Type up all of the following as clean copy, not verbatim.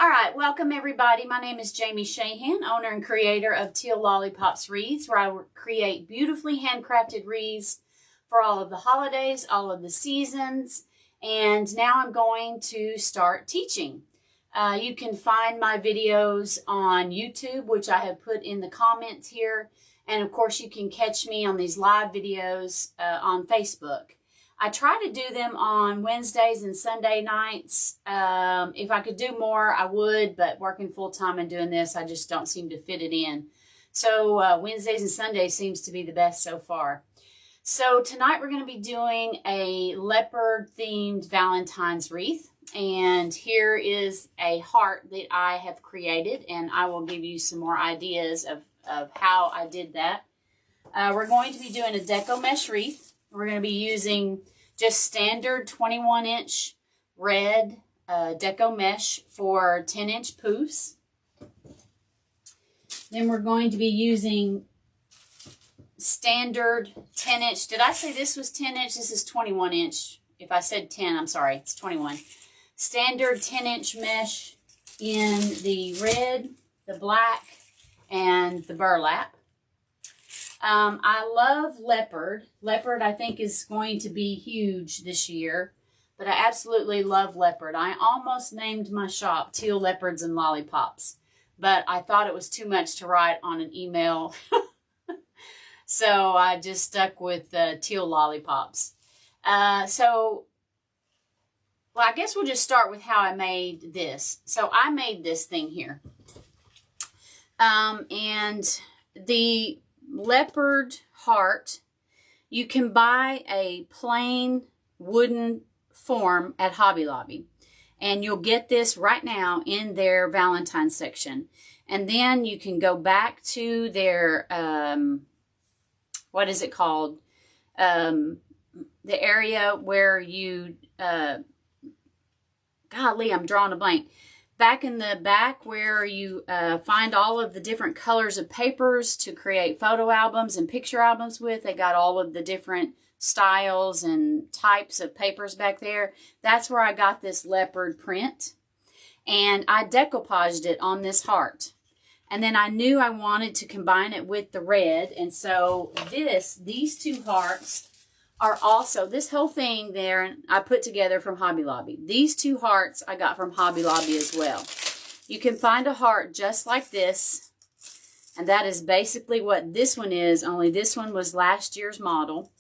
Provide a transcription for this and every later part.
All right, welcome everybody. My name is Jamie Shahan, owner and creator of Teal Lollipops Wreaths, where I create beautifully handcrafted wreaths for all of the holidays, all of the seasons, and now I'm going to start teaching. You can find my videos on YouTube, which I have put in the comments here, and of course you can catch me on these live videos on Facebook. I try to do them on Wednesdays and Sunday nights. If I could do more, I would, but working full-time and doing this, I just don't seem to fit it in. So Wednesdays and Sundays seems to be the best so far. So tonight we're going to be doing a leopard-themed Valentine's wreath. And here is a heart that I have created, and I will give you some more ideas of how I did that. We're going to be doing a Deco mesh wreath. We're going to be using just standard 21-inch red Deco mesh for 10-inch poofs. Then we're going to be using standard 10-inch. Did I say this was 10-inch? This is 21-inch. If I said 10, I'm sorry. It's 21. Standard 10-inch mesh in the red, the black, and the burlap. I love Leopard. Leopard, I think, is going to be huge this year, but I absolutely love Leopard. I almost named my shop Teal Leopards and Lollipops, but I thought it was too much to write on an email, so I just stuck with Teal Lollipops. Well, I guess we'll just start with how I made this. So I made this thing here, and the leopard heart, you can buy a plain wooden form at Hobby Lobby, and you'll get this right now in their Valentine section. And then you can go back to their what is it called, the area where you golly, I'm drawing a blank. Back in the back where you find all of the different colors of papers to create photo albums and picture albums with. They got all of the different styles and types of papers back there. That's where I got this leopard print. And I decoupaged it on this heart. And then I knew I wanted to combine it with the red. And so these two hearts are also, this whole thing there, I put together from Hobby Lobby. These two hearts I got from Hobby Lobby as well. You can find a heart just like this, and that is basically what this one is, only this one was last year's model.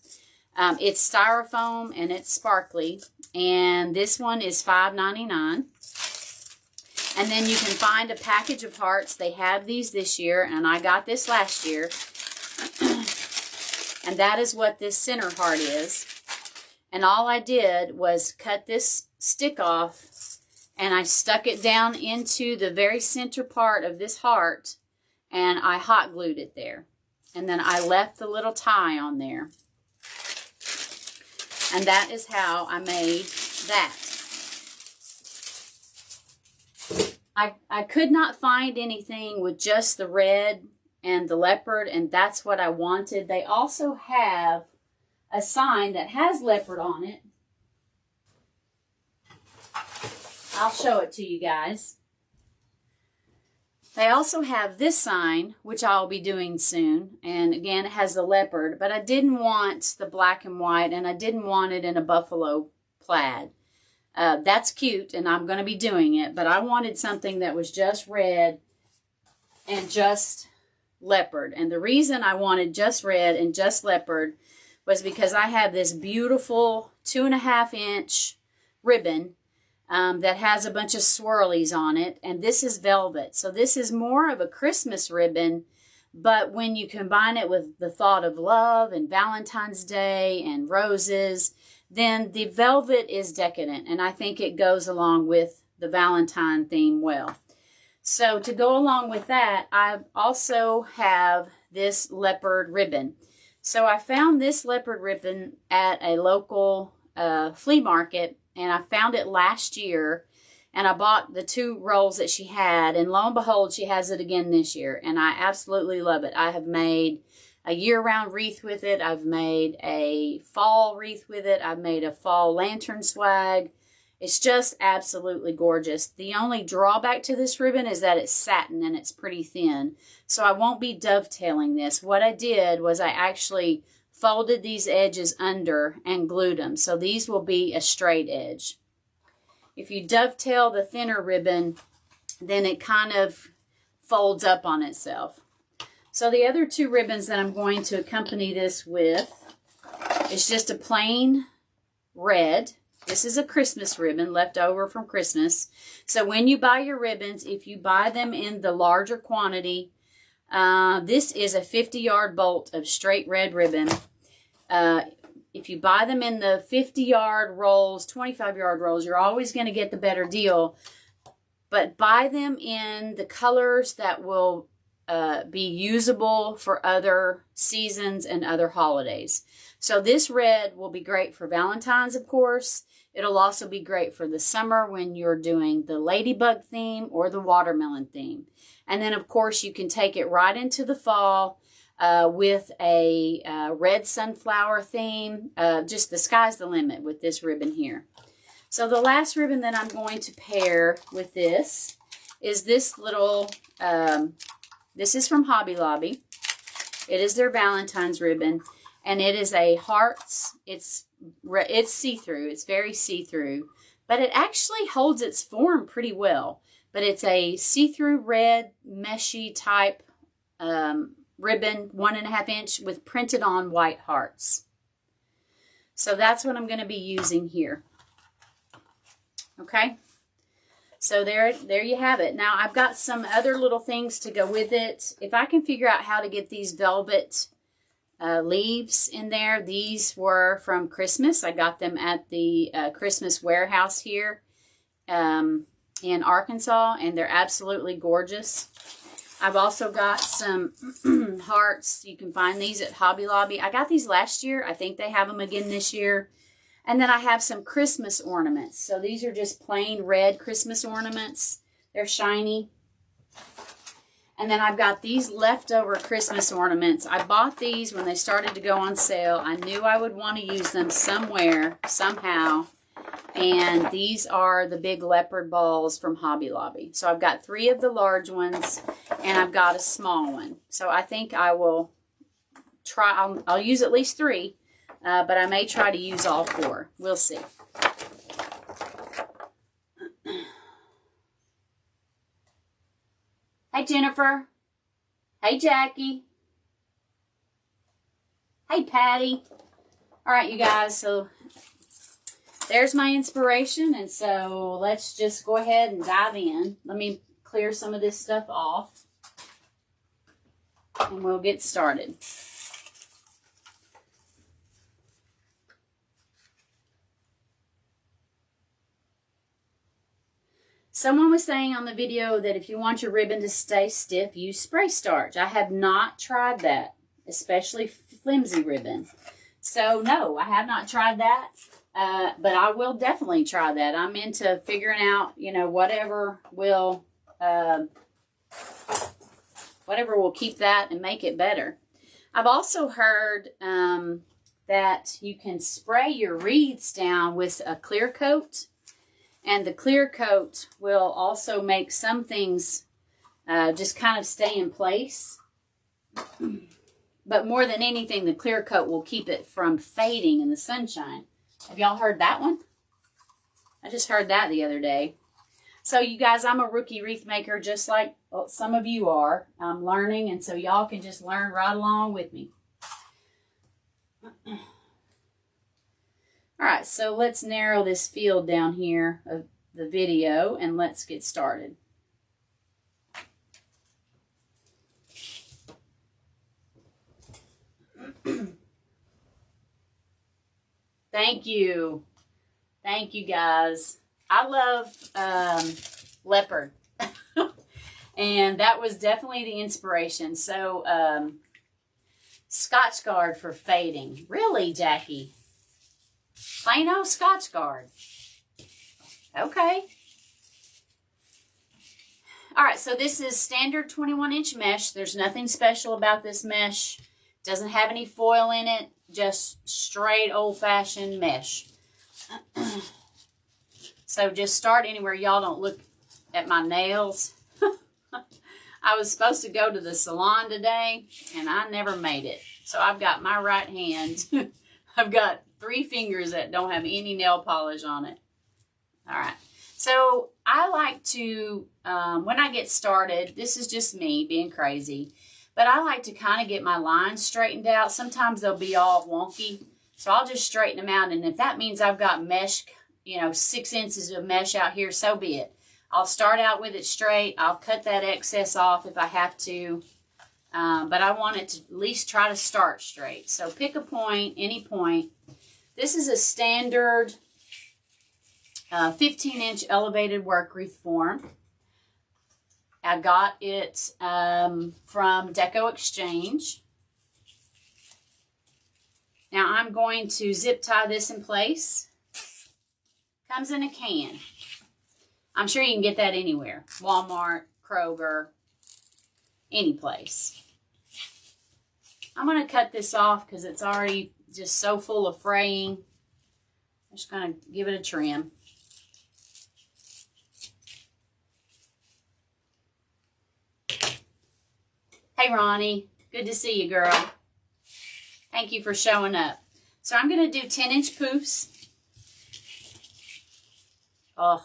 It's styrofoam and it's sparkly, and this one is $5.99. And then you can find a package of hearts. They have these this year, and I got this last year. And that is what this center heart is. And all I did was cut this stick off, and I stuck it down into the very center part of this heart, and I hot glued it there. And then I left the little tie on there. And that is how I made that. I could not find anything with just the red and the leopard, and that's what I wanted. They also have a sign that has leopard on it. I'll show it to you guys. They also have this sign, which I'll be doing soon, and again it has the leopard, but I didn't want the black and white, and I didn't want it in a buffalo plaid. That's cute, and I'm going to be doing it, but I wanted something that was just red and just leopard. And the reason I wanted just red and just leopard was because I have this beautiful 2.5-inch ribbon that has a bunch of swirlies on it, and this is velvet. So this is more of a Christmas ribbon, but when you combine it with the thought of love and Valentine's Day and roses, then the velvet is decadent, and I think it goes along with the Valentine theme well. So to go along with that, I also have this leopard ribbon. So I found this leopard ribbon at a local flea market, and I found it last year, and I bought the 2 rolls that she had, and lo and behold, she has it again this year, and I absolutely love it. I have made a year-round wreath with it. I've made a fall wreath with it. I've made a fall lantern swag. It's just absolutely gorgeous. The only drawback to this ribbon is that it's satin and it's pretty thin. So I won't be dovetailing this. What I did was I actually folded these edges under and glued them. So these will be a straight edge. If you dovetail the thinner ribbon, then it kind of folds up on itself. So the other two ribbons that I'm going to accompany this with is just a plain red. This is a Christmas ribbon left over from Christmas. So when you buy your ribbons, if you buy them in the larger quantity, this is a 50-yard bolt of straight red ribbon. If you buy them in the 50-yard rolls, 25-yard rolls, you're always going to get the better deal. But buy them in the colors that will be usable for other seasons and other holidays. So this red will be great for Valentine's, of course. It'll also be great for the summer when you're doing the ladybug theme or the watermelon theme. And then, of course, you can take it right into the fall with a red sunflower theme. Just the sky's the limit with this ribbon here. So the last ribbon that I'm going to pair with this is this little, this is from Hobby Lobby. It is their Valentine's ribbon, and it is a hearts. It's see-through. It's very see-through, but it actually holds its form pretty well. But it's a see-through red meshy type ribbon, 1.5 inch with printed on white hearts. So that's what I'm going to be using here. Okay, so there you have it. Now I've got some other little things to go with it. If I can figure out how to get these velvet leaves in there. These were from Christmas. I got them at the Christmas warehouse here in Arkansas, and they're absolutely gorgeous. I've also got some hearts. You can find these at Hobby Lobby. I got these last year. I think they have them again this year. And then I have some Christmas ornaments. So these are just plain red Christmas ornaments. They're shiny. And then I've got these leftover Christmas ornaments. I bought these when they started to go on sale. I knew I would want to use them somewhere, somehow. And these are the big leopard balls from Hobby Lobby. So I've got 3 of the large ones, and I've got a small one. So I think I will try, I'll use at least 3, but I may try to use all 4. We'll see. Hey, Jennifer. Hey, Jackie. Hey, Patty. All right, you guys, so there's my inspiration, and so let's just go ahead and dive in. Let me clear some of this stuff off, and we'll get started. Someone was saying on the video that if you want your ribbon to stay stiff, use spray starch. I have not tried that, especially flimsy ribbon. So, no, I have not tried that, but I will definitely try that. I'm into figuring out, you know, whatever will keep that and make it better. I've also heard that you can spray your wreaths down with a clear coat. And the clear coat will also make some things just kind of stay in place. But more than anything, the clear coat will keep it from fading in the sunshine. Have y'all heard that one? I just heard that the other day. So you guys, I'm a rookie wreath maker just like some of you are. I'm learning, and so y'all can just learn right along with me. All right, so let's narrow this field down here of the video, and let's get started. Thank you. Thank you, guys. I love Leopard. And that was definitely the inspiration. So, Scotch Guard for fading. Really, Jackie? Plain old Scotch Guard. Okay. All right, so this is standard 21-inch mesh. There's nothing special about this mesh. Doesn't have any foil in it. Just straight old-fashioned mesh. So just start anywhere. Y'all don't look at my nails. I was supposed to go to the salon today, and I never made it. So I've got my right hand. I've got 3 fingers that don't have any nail polish on it. All right. So I like to, when I get started, this is just me being crazy, but I like to kind of get my lines straightened out. Sometimes they'll be all wonky. So I'll just straighten them out. And if that means I've got mesh, 6 inches of mesh out here, so be it. I'll start out with it straight. I'll cut that excess off if I have to. But I want it to at least try to start straight. So pick a point, any point. This is a standard 15-inch elevated work wreath form. I got it from Deco Exchange. Now I'm going to zip tie this in place. Comes in a can. I'm sure you can get that anywhere. Walmart, Kroger, any place. I'm going to cut this off because it's already just so full of fraying. I'm just going to give it a trim. Hey, Ronnie. Good to see you, girl. Thank you for showing up. So I'm going to do 10-inch poofs. Oh,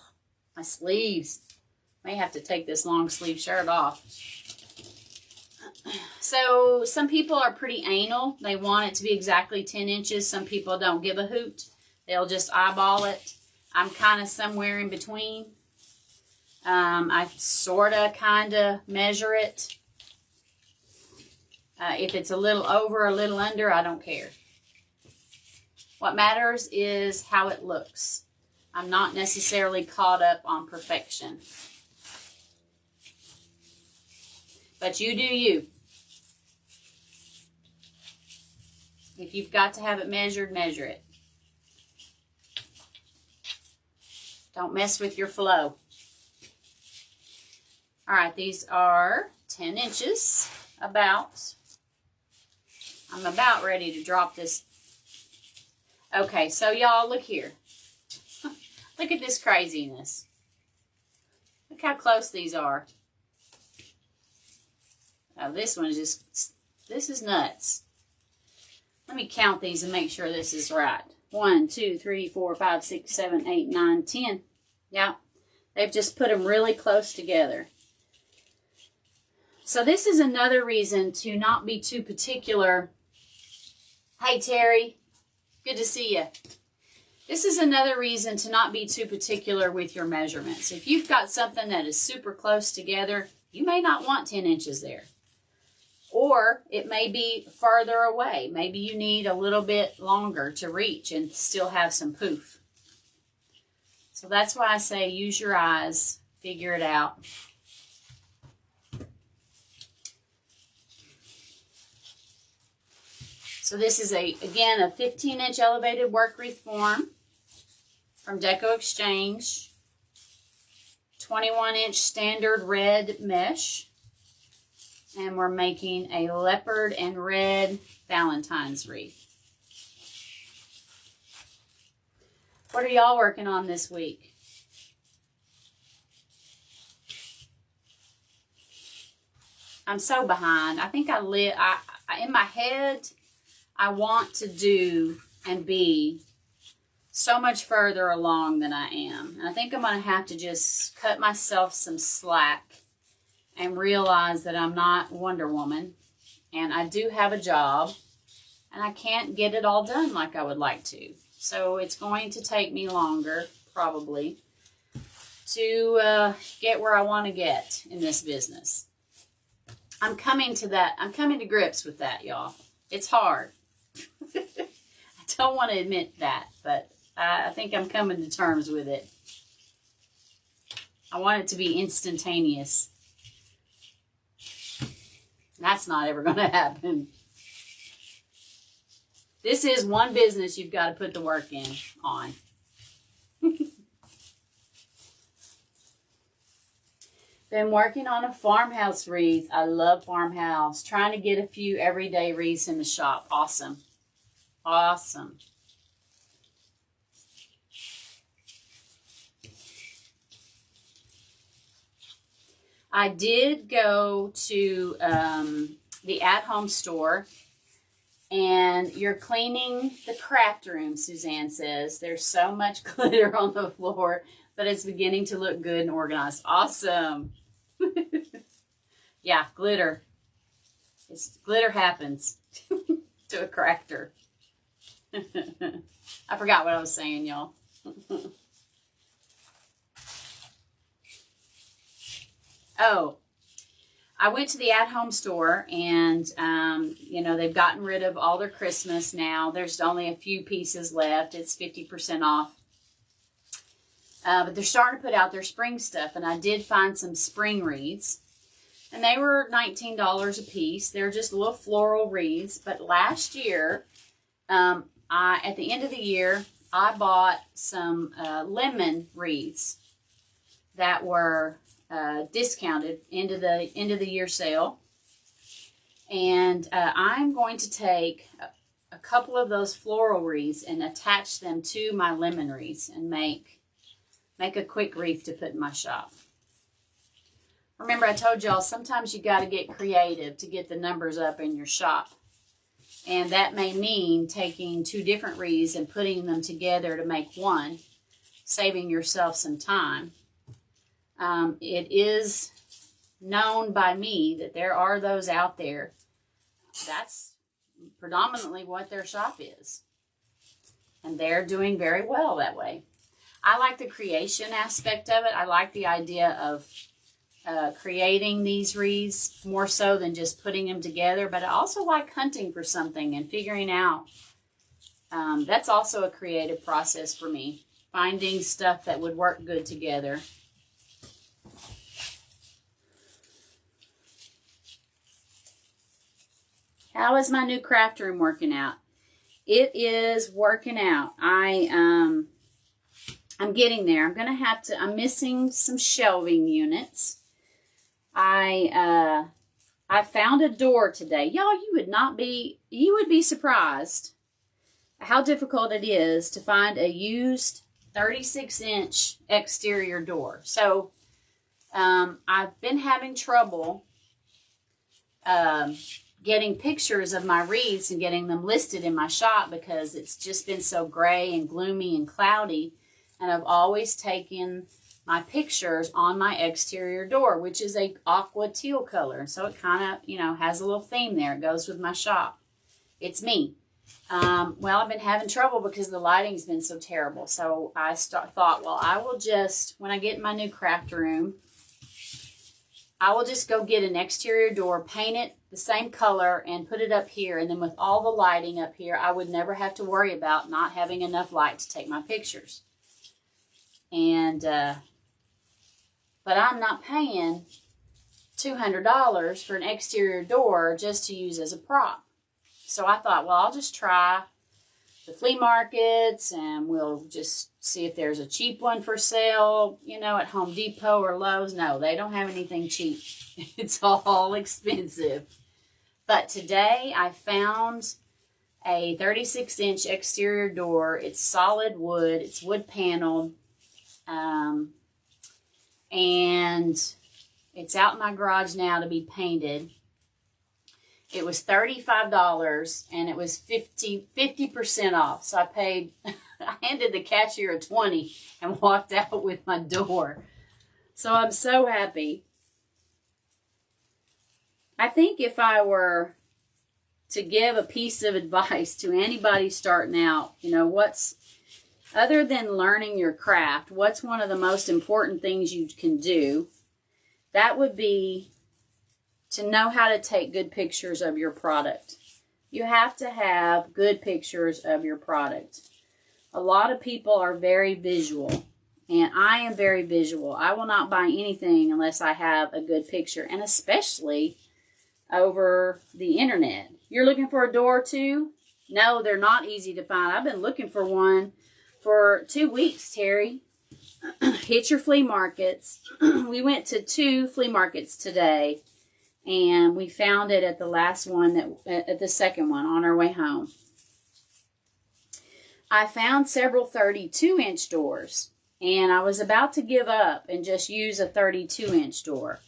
my sleeves. May have to take this long sleeve shirt off. So some people are pretty anal. They want it to be exactly 10 inches. Some people don't give a hoot. They'll just eyeball it. I'm kind of somewhere in between. I sort of kind of measure it. If it's a little over, a little under, I don't care. What matters is how it looks. I'm not necessarily caught up on perfection. But you do you. If you've got to have it measured, measure it. Don't mess with your flow. All right, these are 10 inches, about. I'm about ready to drop this. Okay, so y'all, look here. Look at this craziness. Look how close these are. Oh, this one is just, this is nuts. Let me count these and make sure this is right. 1, 2, 3, 4, 5, 6, 7, 8, 9, 10. Yeah, they've just put them really close together. So this is another reason to not be too particular. Hey, Terry. Good to see you. This is another reason to not be too particular with your measurements. If you've got something that is super close together, you may not want 10 inches there. Or it may be further away. Maybe you need a little bit longer to reach and still have some poof. So that's why I say use your eyes, figure it out. So this is, again, a 15-inch elevated work wreath form from Deco Exchange. 21-inch standard red mesh. And we're making a leopard and red Valentine's wreath. What are y'all working on this week? I'm so behind. I think in my head, I want to do and be so much further along than I am. And I think I'm going to have to just cut myself some slack and realize that I'm not Wonder Woman. And I do have a job. And I can't get it all done like I would like to. So it's going to take me longer, probably, to get where I want to get in this business. I'm coming to that. I'm coming to grips with that, y'all. It's hard. I don't want to admit that, but I think I'm coming to terms with it. I want it to be instantaneous. That's not ever going to happen. This is one business you've got to put the work in on. Been working on a farmhouse wreath. I love farmhouse. Trying to get a few everyday wreaths in the shop. Awesome. Awesome. I did go to the at-home store, and you're cleaning the craft room, Suzanne says. There's so much glitter on the floor, but it's beginning to look good and organized. Awesome. Yeah, glitter. Glitter happens to a crafter. I forgot what I was saying, y'all. Oh, I went to the at-home store, and, you know, they've gotten rid of all their Christmas now. There's only a few pieces left. It's 50% off. But they're starting to put out their spring stuff, and I did find some spring wreaths. And they were $19 a piece. They're just little floral wreaths. But last year, at the end of the year, I bought some lemon wreaths that were discounted into the end of the year sale. And I'm going to take a couple of those floral wreaths and attach them to my lemon wreaths and make a quick wreath to put in my shop. Remember, I told y'all sometimes you got to get creative to get the numbers up in your shop. And that may mean taking two different wreaths and putting them together to make one, saving yourself some time. It is known by me that there are those out there. That's predominantly what their shop is. And they're doing very well that way. I like the creation aspect of it. I like the idea of creating these wreaths more so than just putting them together. But I also like hunting for something and figuring out. That's also a creative process for me. Finding stuff that would work good together. How is my new craft room working out? It is working out. I'm getting there. I'm missing some shelving units. I found a door today. Y'all, you would be surprised how difficult it is to find a used 36-inch exterior door. So, I've been having trouble, getting pictures of my wreaths and getting them listed in my shop because it's just been so gray and gloomy and cloudy. And I've always taken my pictures on my exterior door, which is a aqua teal color. So it kind of, you know, has a little theme there. It goes with my shop. It's me. Well, I've been having trouble because the lighting's been so terrible. So I thought, well, I will just, when I get in my new craft room, I will just go get an exterior door, paint it the same color, and put it up here. And then with all the lighting up here, I would never have to worry about not having enough light to take my pictures. And, but I'm not paying $200 for an exterior door just to use as a prop. So I thought, well, I'll just try the flea markets and we'll just see if there's a cheap one for sale, you know, at Home Depot or Lowe's. No, they don't have anything cheap. It's all expensive. But today I found a 36-inch exterior door. It's solid wood. It's wood paneled. And it's out in my garage now to be painted. It was $35 and it was 50% off. So I handed the cashier a $20 and walked out with my door. So I'm so happy. I think if I were to give a piece of advice to anybody starting out, you know, other than learning your craft, what's one of the most important things you can do? That would be to know how to take good pictures of your product. You have to have good pictures of your product. A lot of people are very visual, and I am very visual. I will not buy anything unless I have a good picture, and especially over the internet. You're looking for a door too? No, they're not easy to find. I've been looking for one for 2 weeks, Terry. Hit your flea markets. We went to 2 flea markets today, and we found it at the last one, at the second one on our way home. I found several 32-inch doors, and I was about to give up and just use a 32-inch door.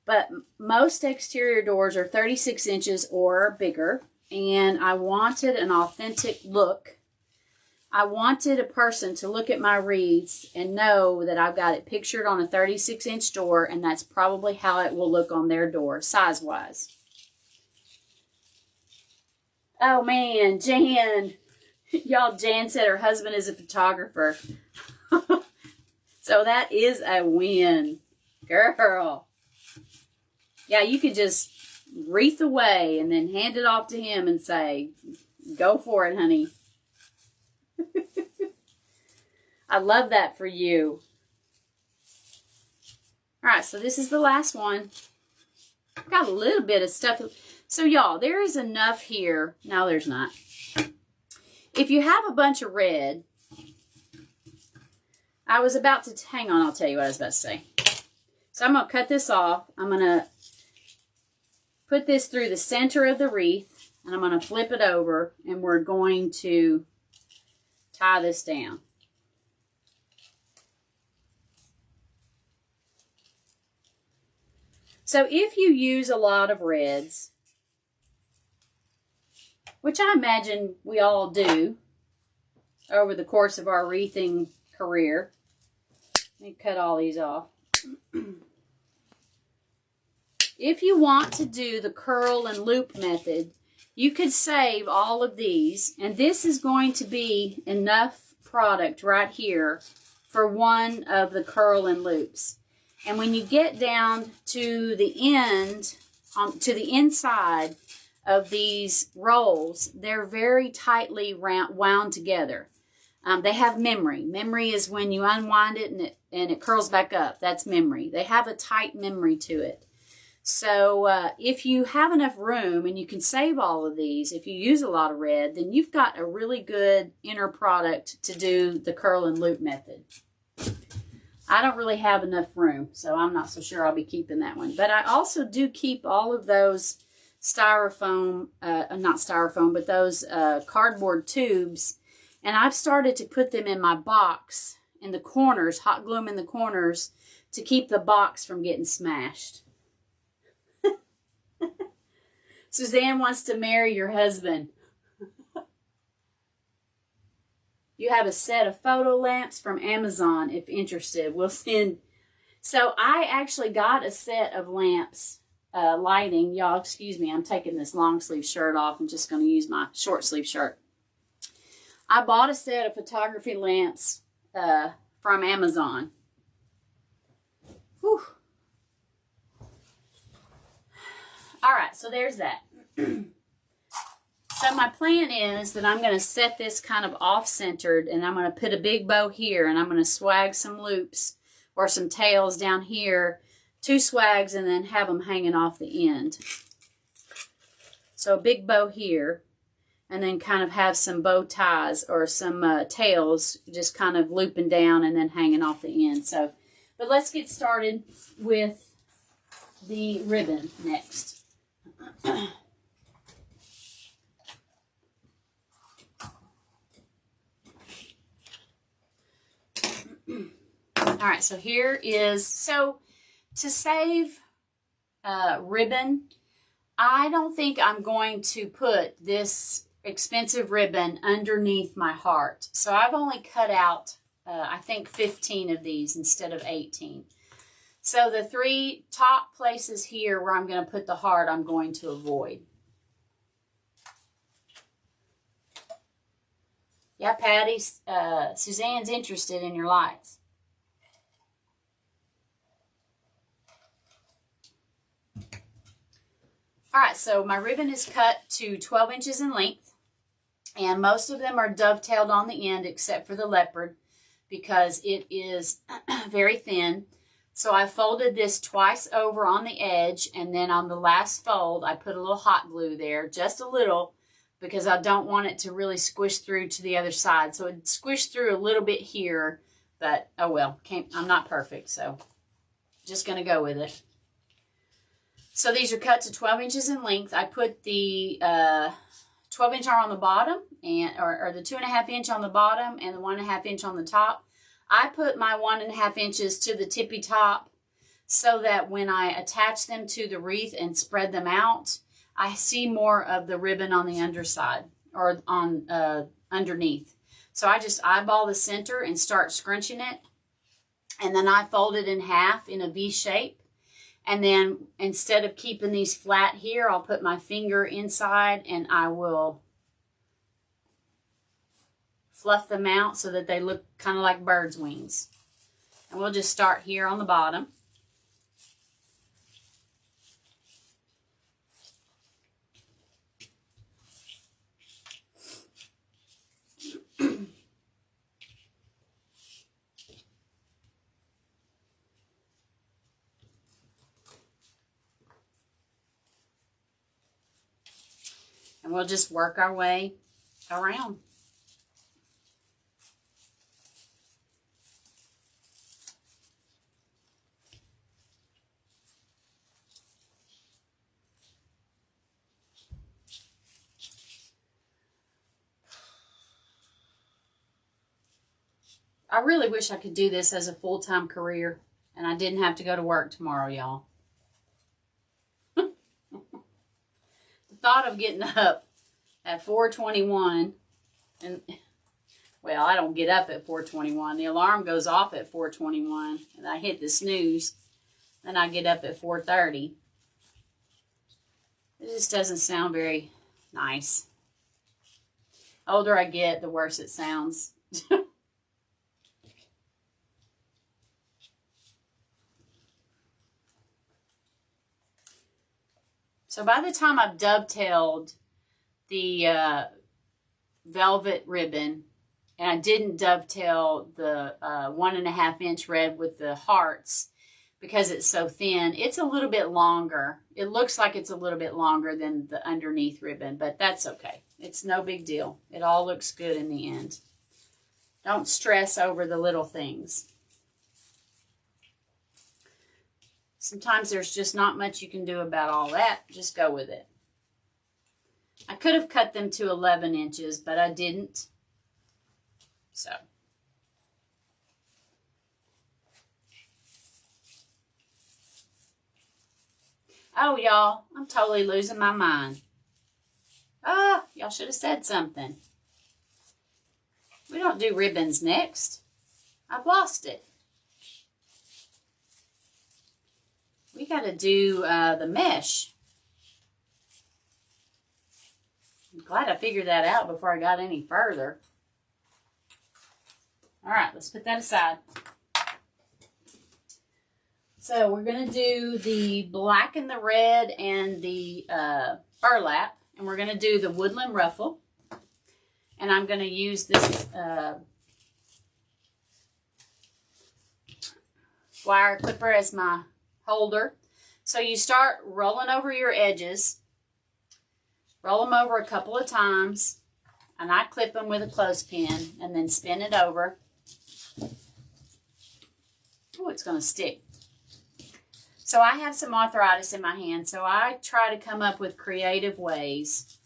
But most exterior doors are 36 inches or bigger, and I wanted an authentic look. I wanted a person to look at my wreaths and know that I've got it pictured on a 36-inch door, and that's probably how it will look on their door, size-wise. Oh, man, Jan. Y'all, Jan said her husband is a photographer. So that is a win. Girl. Yeah, you could just wreath away and then hand it off to him and say, go for it, honey. I love that for you. All right, so this is the last one. I've got a little bit of stuff. So, y'all, there is enough here. No, there's not. If you have a bunch of red, I was about to, hang on, I'll tell you what I was about to say. So I'm going to cut this off. I'm going to put this through the center of the wreath, and I'm going to flip it over, and we're going to tie this down. So if you use a lot of reds, which I imagine we all do over the course of our wreathing career. Let me cut all these off. If you want to do the curl and loop method, you could save all of these, and this is going to be enough product right here for one of the curl and loops. And when you get down to the end, to the inside of these rolls, they're very tightly wound together. They have memory. Memory is when you unwind it and it curls back up. That's memory. They have a tight memory to it. So if you have enough room and you can save all of these, if you use a lot of red, then you've got a really good inner product to do the curl and loop method. I don't really have enough room, so I'm not so sure I'll be keeping that one. But I also do keep all of those styrofoam, not styrofoam, but those cardboard tubes. And I've started to put them in my box in the corners, hot glue them in the corners to keep the box from getting smashed. Suzanne wants to marry your husband. You have a set of photo lamps from Amazon if interested. We'll send. So I actually got a set of lamps, lighting. Y'all, excuse me, I'm taking this long sleeve shirt off. I'm just going to use my short sleeve shirt. I bought a set of photography lamps from Amazon. Whew. All right, so there's that. So my plan is that I'm going to set this kind of off-centered, and I'm going to put a big bow here, and I'm going to swag some loops or some tails down here, 2 swags, and then have them hanging off the end. So a big bow here, and then kind of have some bow ties or some tails just kind of looping down and then hanging off the end. So, but let's get started with the ribbon next. All right, so here is, so to save ribbon, I don't think I'm going to put this expensive ribbon underneath my heart. So I've only cut out, I think 15 of these instead of 18. So the 3 top places here where I'm going to put the heart, I'm going to avoid. Yeah, Patty, Suzanne's interested in your lights. All right, so my ribbon is cut to 12 inches in length, and most of them are dovetailed on the end except for the leopard because it is very thin. So I folded this twice over on the edge, and then on the last fold, I put a little hot glue there, just a little, because I don't want it to really squish through to the other side. So it squished through a little bit here, but oh well, I'm not perfect, so just going to go with it. So these are cut to 12 inches in length. I put the 12-inch on the bottom, and or the 2.5 inch on the bottom and the 1.5 inch on the top. I put my 1.5 inches to the tippy top so that when I attach them to the wreath and spread them out, I see more of the ribbon on the underside or on underneath. So I just eyeball the center and start scrunching it. And then I fold it in half in a V shape. And then instead of keeping these flat here, I'll put my finger inside and I will fluff them out so that they look kind of like bird's wings. And we'll just start here on the bottom. And we'll just work our way around. I really wish I could do this as a full-time career and I didn't have to go to work tomorrow, y'all. The thought of getting up at 4:21 and, well, I don't get up at 4:21. The alarm goes off at 4:21 and I hit the snooze. Then I get up at 4:30. It just doesn't sound very nice. The older I get, the worse it sounds. So by the time I've dovetailed the velvet ribbon, and I didn't dovetail the 1.5 inch red with the hearts because it's so thin, it's a little bit longer. It looks like it's a little bit longer than the underneath ribbon, but that's okay. It's no big deal. It all looks good in the end. Don't stress over the little things. Sometimes there's just not much you can do about all that. Just go with it. I could have cut them to 11 inches, but I didn't. So. Oh, y'all, I'm totally losing my mind. Ah, y'all should have said something. We don't do ribbons next. I've lost it. We got to do the mesh. I'm glad I figured that out before I got any further. All right, let's put that aside. So we're going to do the black and the red and the burlap. And we're going to do the woodland ruffle. And I'm going to use this wire clipper as my holder. So you start rolling over your edges. Roll them over a couple of times. And I clip them with a clothespin and then spin it over. Oh, it's going to stick. So I have some arthritis in my hand, so I try to come up with creative ways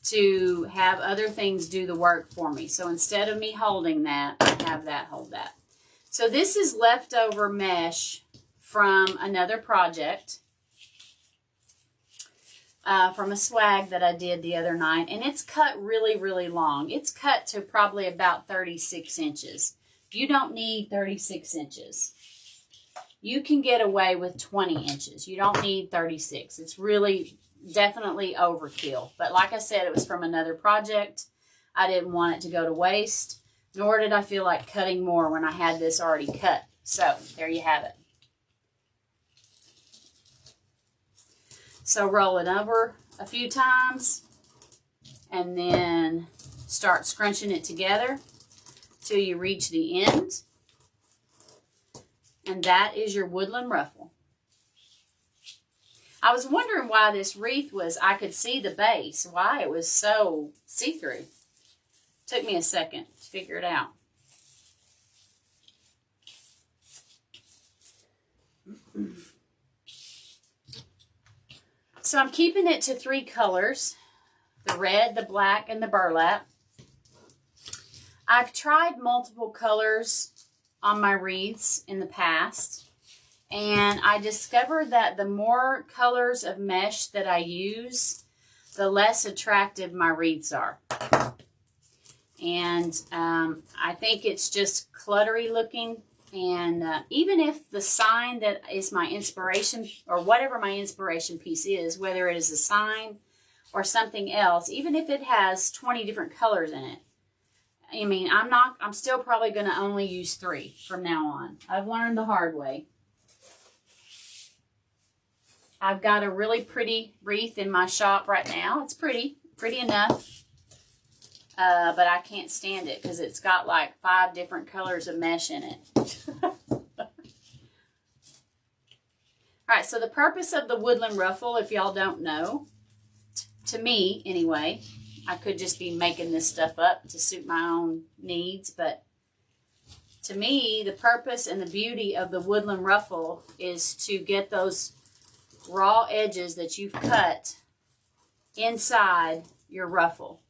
to have other things do the work for me. So instead of me holding that, I have that hold that. So this is leftover mesh from another project, from a swag that I did the other night, and it's cut really, really long. It's cut to probably about 36 inches. You don't need 36 inches. You can get away with 20 inches. You don't need 36. It's really definitely overkill. But like I said, it was from another project. I didn't want it to go to waste, nor did I feel like cutting more when I had this already cut. So there you have it. So roll it over a few times and then start scrunching it together till you reach the end. And that is your woodland ruffle. I was wondering why this wreath was, I could see the base, why it was so see-through. Took me a second to figure it out. So I'm keeping it to 3 colors, the red, the black, and the burlap. I've tried multiple colors on my wreaths in the past, And I discovered that the more colors of mesh that I use, the less attractive my wreaths are. And I think it's just cluttery looking. And even if the sign that is my inspiration, or whatever my inspiration piece is, whether it is a sign or something else, even if it has 20 different colors in it, I mean, I'm still probably going to only use 3 from now on. I've learned the hard way. I've got a really pretty wreath in my shop right now. It's pretty enough. But I can't stand it because it's got like 5 different colors of mesh in it. Alright, so the purpose of the woodland ruffle, if y'all don't know, to me anyway, I could just be making this stuff up to suit my own needs, but to me, the purpose and the beauty of the woodland ruffle is to get those raw edges that you've cut inside your ruffle,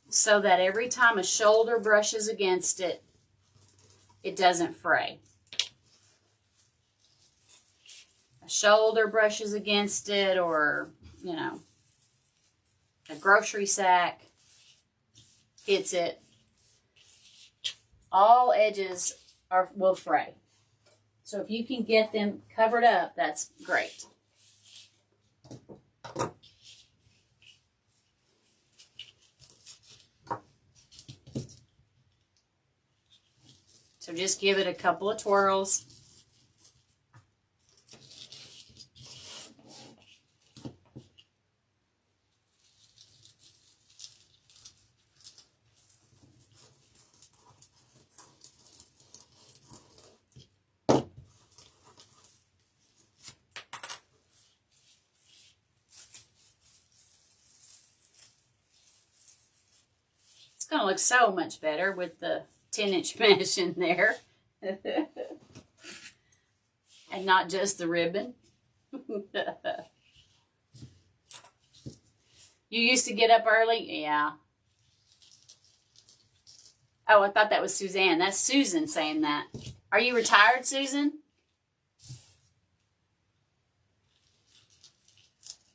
so that every time a shoulder brushes against it, it doesn't fray. A shoulder brushes against it, or, you know, a grocery sack hits it. All edges will fray. So if you can get them covered up, that's great. So just give it a couple of twirls. It's going to look so much better with the 10-inch mesh in there. And not just the ribbon. You used to get up early? Yeah. Oh, I thought that was Suzanne. That's Susan saying that. Are you retired, Susan?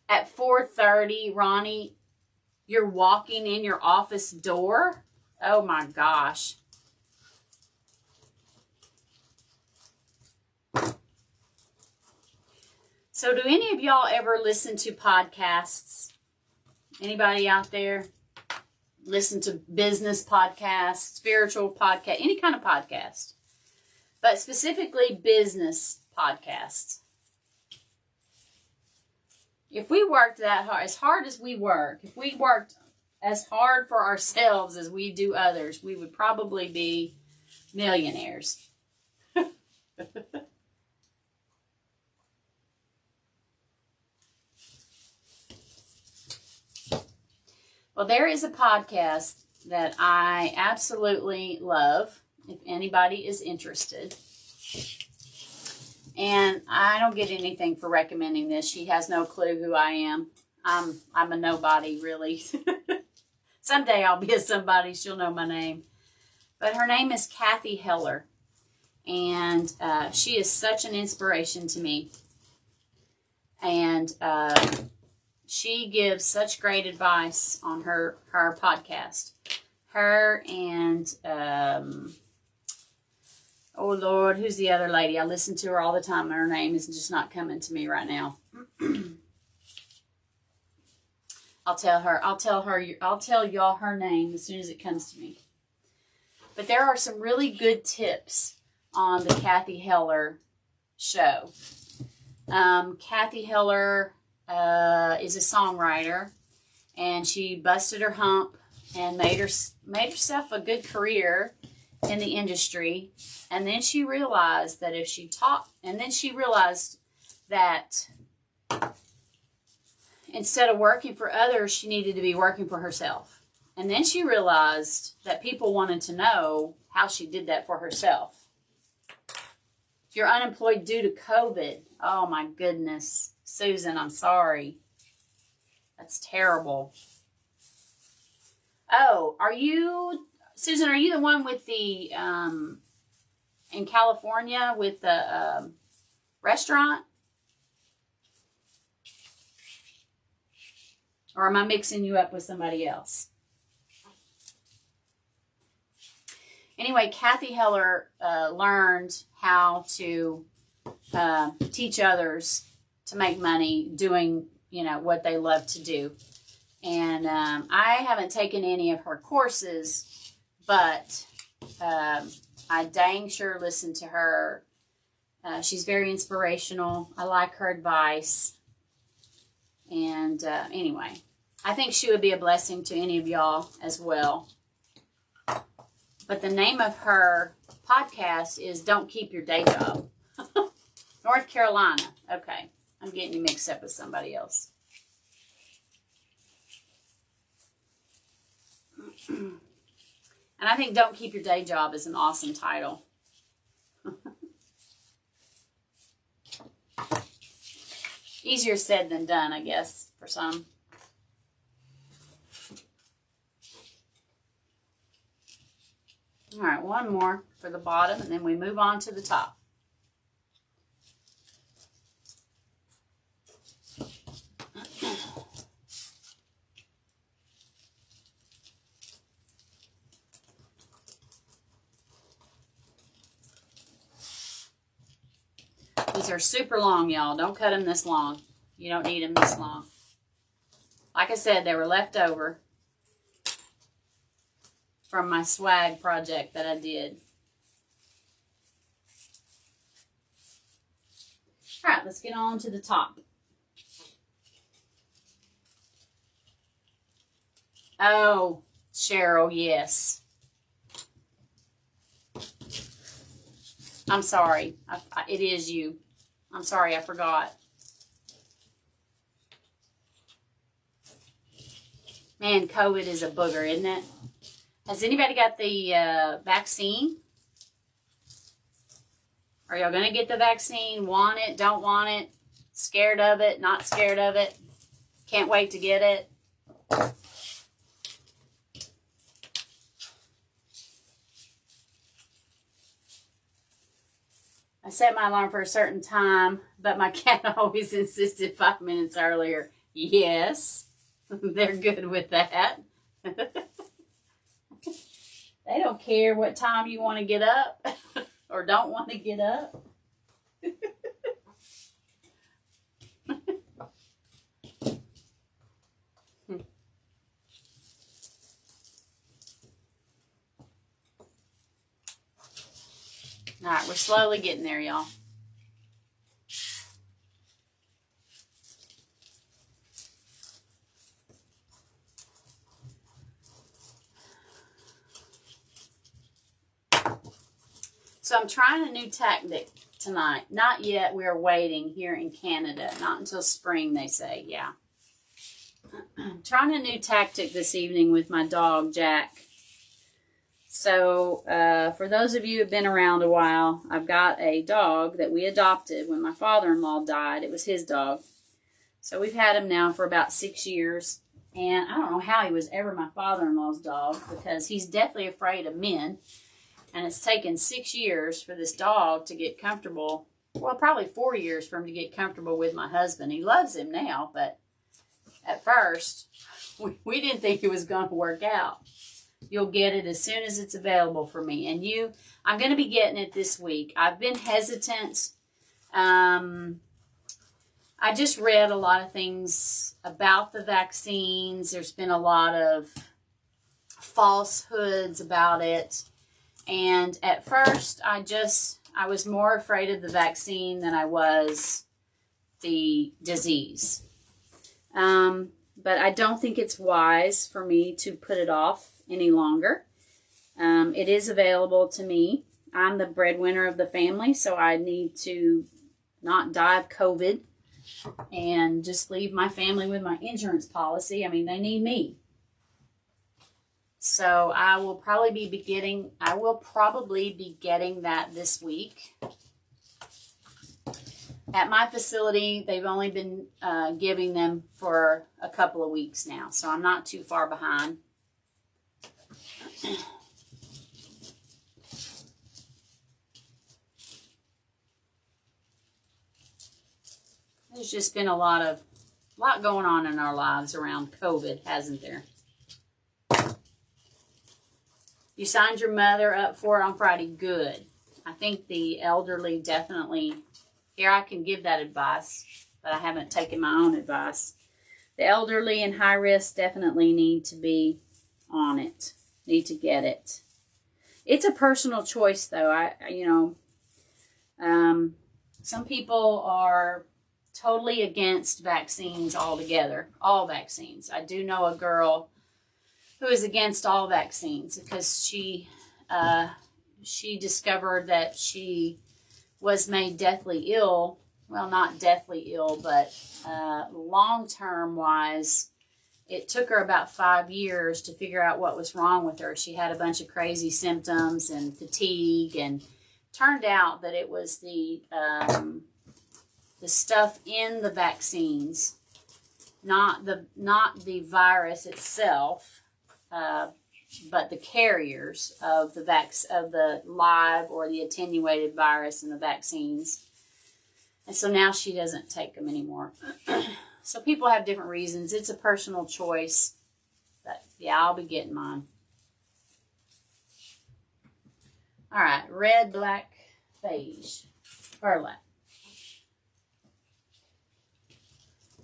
At 4:30, Ronnie, you're walking in your office door? Oh my gosh. So do any of y'all ever listen to podcasts? Anybody out there listen to business podcasts, spiritual podcast, any kind of podcast, but specifically business podcasts? If we worked that hard as we work, if we worked as hard for ourselves as we do others, we would probably be millionaires. Well, there is a podcast that I absolutely love, if anybody is interested. And I don't get anything for recommending this. She has no clue who I am. I'm a nobody, really. Someday I'll be a somebody. She'll know my name. But her name is Kathy Heller. And she is such an inspiration to me. And she gives such great advice on her podcast. Her and, oh Lord, who's the other lady? I listen to her all the time, and her name is just not coming to me right now. I'll tell y'all her name as soon as it comes to me. But there are some really good tips on the Kathy Heller show. Kathy Heller is a songwriter, and she busted her hump and made herself a good career in the industry. And then she realized that if she taught, and then she realized that instead of working for others, she needed to be working for herself. And then she realized that people wanted to know how she did that for herself. You're unemployed due to COVID. Oh my goodness. Susan, I'm sorry. That's terrible. Oh, Susan, are you the one with the, in California with the Restaurant? Or am I mixing you up with somebody else? Anyway, Kathy Heller learned how to teach others to make money doing, you know, what they love to do. And I haven't taken any of her courses, but I dang sure listen to her. She's very inspirational. I like her advice. And anyway, I think she would be a blessing to any of y'all as well. But the name of her podcast is Don't Keep Your Day Job. North Carolina. Okay. I'm getting you mixed up with somebody else. And I think Don't Keep Your Day Job is an awesome title. Easier said than done, I guess, for some. All right, one more for the bottom, and then we move on to the top. These are super long, y'all. Don't cut them this long. You don't need them this long. Like I said, they were left over from my swag project that I did. All right, let's get on to the top. Oh, Cheryl, yes. I'm sorry. It is you. I'm sorry, I forgot. Man, COVID is a booger, isn't it? Has anybody got the vaccine? Are y'all going to get the vaccine? Want it? Don't want it? Scared of it? Not scared of it? Can't wait to get it? I set my alarm for a certain time, but my cat always insisted 5 minutes earlier. Yes, they're good with that. They don't care what time you want to get up or don't want to get up. All right, we're slowly getting there, y'all. So I'm trying a new tactic tonight. Not yet. We're waiting here in Canada. Not until spring, they say. Yeah. I'm trying a new tactic this evening with my dog, Jack. So for those of you who have been around a while, I've got a dog that we adopted when my father-in-law died. It was his dog. So we've had him now for about 6 years. And I don't know how he was ever my father-in-law's dog, because he's deathly afraid of men. And it's taken 6 years for this dog to get comfortable. Well, probably 4 years for him to get comfortable with my husband. He loves him now, but at first, we didn't think it was going to work out. You'll get it as soon as it's available for me. And I'm going to be getting it this week. I've been hesitant. I just read a lot of things about the vaccines. There's been a lot of falsehoods about it. And at first, I was more afraid of the vaccine than I was the disease. But I don't think it's wise for me to put it off any longer. It is available to me. I'm the breadwinner of the family, so I need to not die of COVID and just leave my family with my insurance policy. I mean, they need me. So I will probably be getting that this week. At my facility, they've only been giving them for a couple of weeks now, so I'm not too far behind. There's just been a lot going on in our lives around COVID, hasn't there? You signed your mother up for it on Friday. Good. I think the elderly definitely, here I can give that advice, but I haven't taken my own advice. The elderly and high risk definitely need to be on it, need to get it. It's a personal choice though. Some people are totally against vaccines altogether, all vaccines. I do know a girl who is against all vaccines because she discovered that she was made deathly ill. Well, not deathly ill, but long-term wise, it took her about 5 years to figure out what was wrong with her. She had a bunch of crazy symptoms and fatigue, and turned out that it was the stuff in the vaccines, not the virus itself. But the carriers of the live or the attenuated virus in the vaccines. And so now she doesn't take them anymore. So people have different reasons. It's a personal choice. But yeah, I'll be getting mine. All right, red, black, beige, burlap.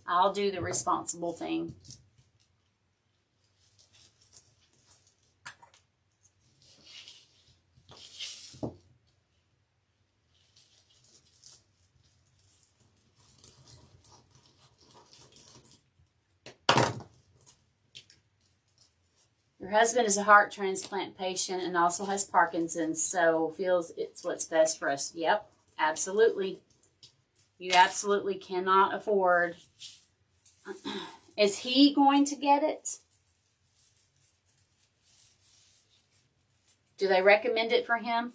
I'll do the responsible thing. Your husband is a heart transplant patient and also has Parkinson's, so feels it's what's best for us. Yep, absolutely. You absolutely cannot afford. Is he going to get it? Do they recommend it for him?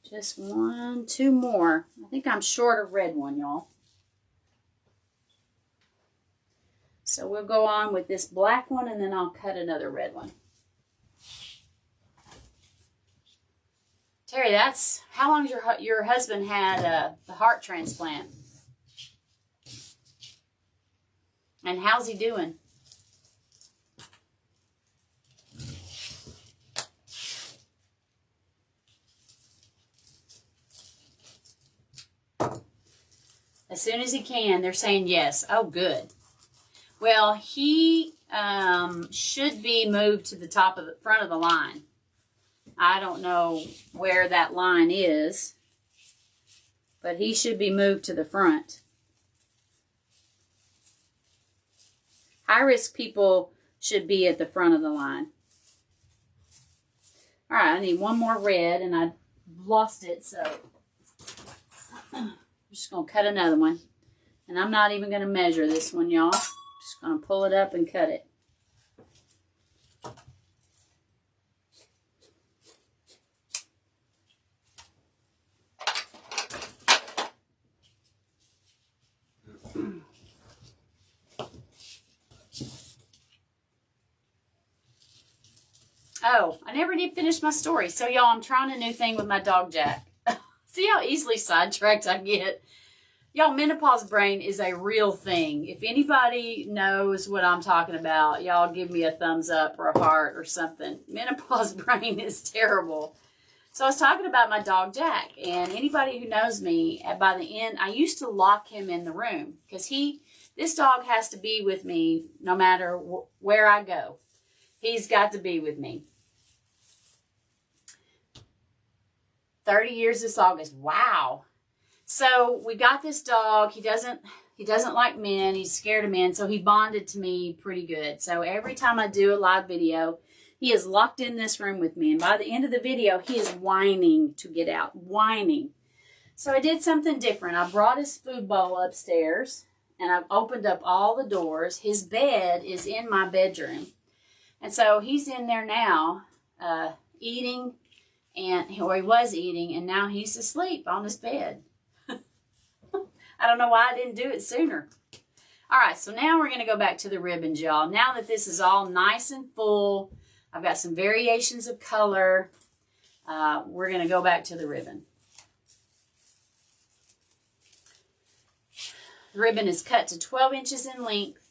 Just 1, 2 more. I think I'm short of red one, y'all. So we'll go on with this black one, and then I'll cut another red one. Terry, that's how long your husband had the heart transplant? And how's he doing? As soon as he can, they're saying yes. Oh, good. Well, he should be moved to the front of the line. I don't know where that line is, but he should be moved to the front. High-risk people should be at the front of the line. All right, I need one more red, and I lost it, so I'm just going to cut another one. And I'm not even going to measure this one, y'all. Just going to pull it up and cut it. Oh, I never did finish my story. So, y'all, I'm trying a new thing with my dog, Jack. See how easily sidetracked I get? Y'all, menopause brain is a real thing. If anybody knows what I'm talking about, y'all give me a thumbs up or a heart or something. Menopause brain is terrible. So I was talking about my dog, Jack. And anybody who knows me, by the end, I used to lock him in the room. Because this dog has to be with me no matter where I go. He's got to be with me. 30 years this August. Wow. So we got this dog. He doesn't like men. He's scared of men. So he bonded to me pretty good. So every time I do a live video, he is locked in this room with me. And by the end of the video, he is whining to get out. Whining. So I did something different. I brought his food bowl upstairs. And I've opened up all the doors. His bed is in my bedroom. And so he's in there now eating. Or he was eating, and now he's asleep on his bed. I don't know why I didn't do it sooner. All right, so now we're going to go back to the ribbons, y'all. Now that this is all nice and full, I've got some variations of color. We're going to go back to the ribbon. The ribbon is cut to 12 inches in length.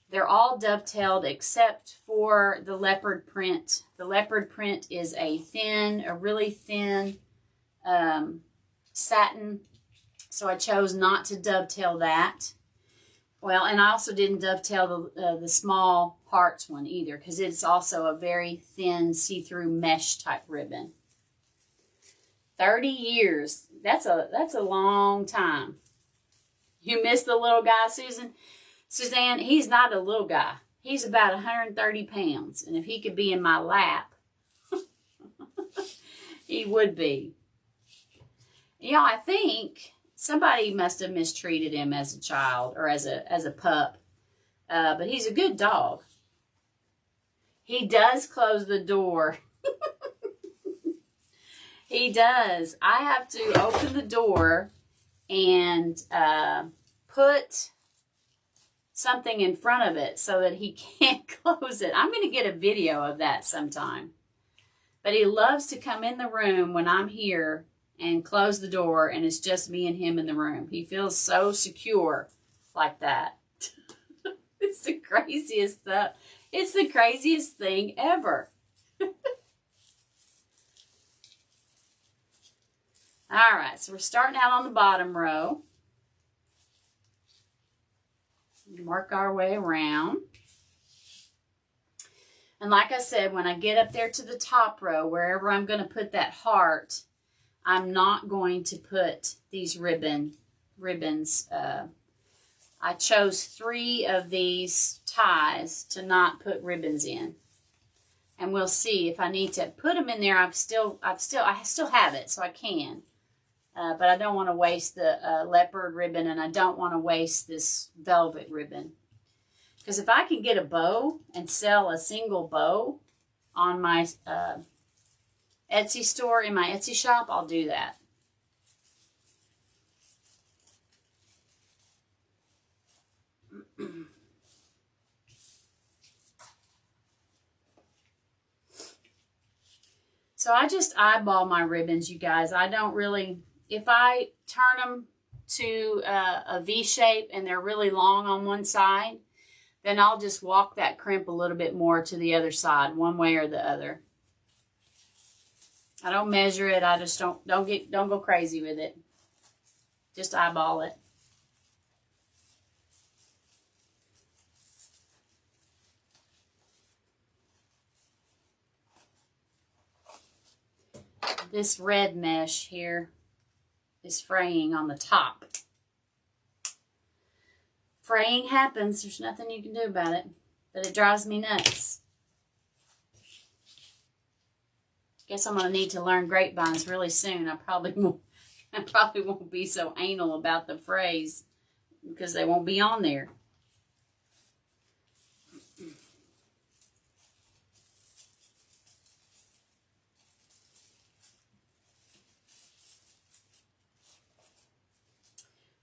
They're all dovetailed except for the leopard print. The leopard print is a really thin satin. So I chose not to dovetail that. Well, and I also didn't dovetail the small hearts one either, because it's also a very thin see-through mesh type ribbon. 30 years. That's a long time. You miss the little guy, Suzanne, he's not a little guy. He's about 130 pounds. And if he could be in my lap, he would be. Yeah, I think somebody must have mistreated him as a child or as a pup. But he's a good dog. He does close the door. He does. I have to open the door and put something in front of it so that he can't close it. I'm going to get a video of that sometime. But he loves to come in the room when I'm here and close the door, and it's just me and him in the room. He feels so secure like that. It's the craziest stuff. It's the craziest thing ever. All right, so we're starting out on the bottom row. Work our way around. And like I said, when I get up there to the top row, wherever I'm going to put that heart, I'm not going to put these ribbons. I chose 3 of these ties to not put ribbons in. And we'll see if I need to put them in there. I still have it, so I can. But I don't want to waste the leopard ribbon, and I don't want to waste this velvet ribbon. Because if I can get a bow and sell a single bow on my Etsy store, in my Etsy shop, I'll do that. So I just eyeball my ribbons, you guys. I don't really, if I turn them to a V shape and they're really long on one side, then I'll just walk that crimp a little bit more to the other side, one way or the other. I don't measure it. I just don't go crazy with it. Just eyeball it. This red mesh here is fraying on the top. Fraying happens. There's nothing you can do about it, but it drives me nuts. Guess I'm going to need to learn grapevines really soon. I probably won't be so anal about the frays because they won't be on there.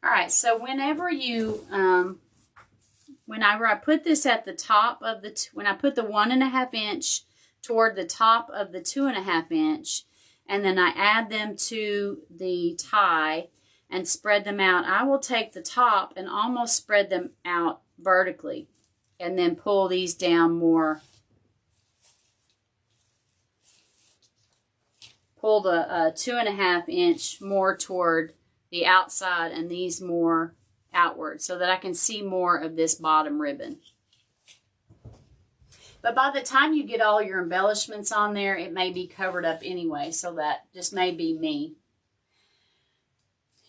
All right, so whenever you, whenever I put this at the top of when I put the 1.5 inch toward the top of the 2.5 inch, and then I add them to the tie and spread them out, I will take the top and almost spread them out vertically and then pull these down more. Pull the 2.5 inch more toward the outside and these more outward so that I can see more of this bottom ribbon. But by the time you get all your embellishments on there, it may be covered up anyway, so that just may be me.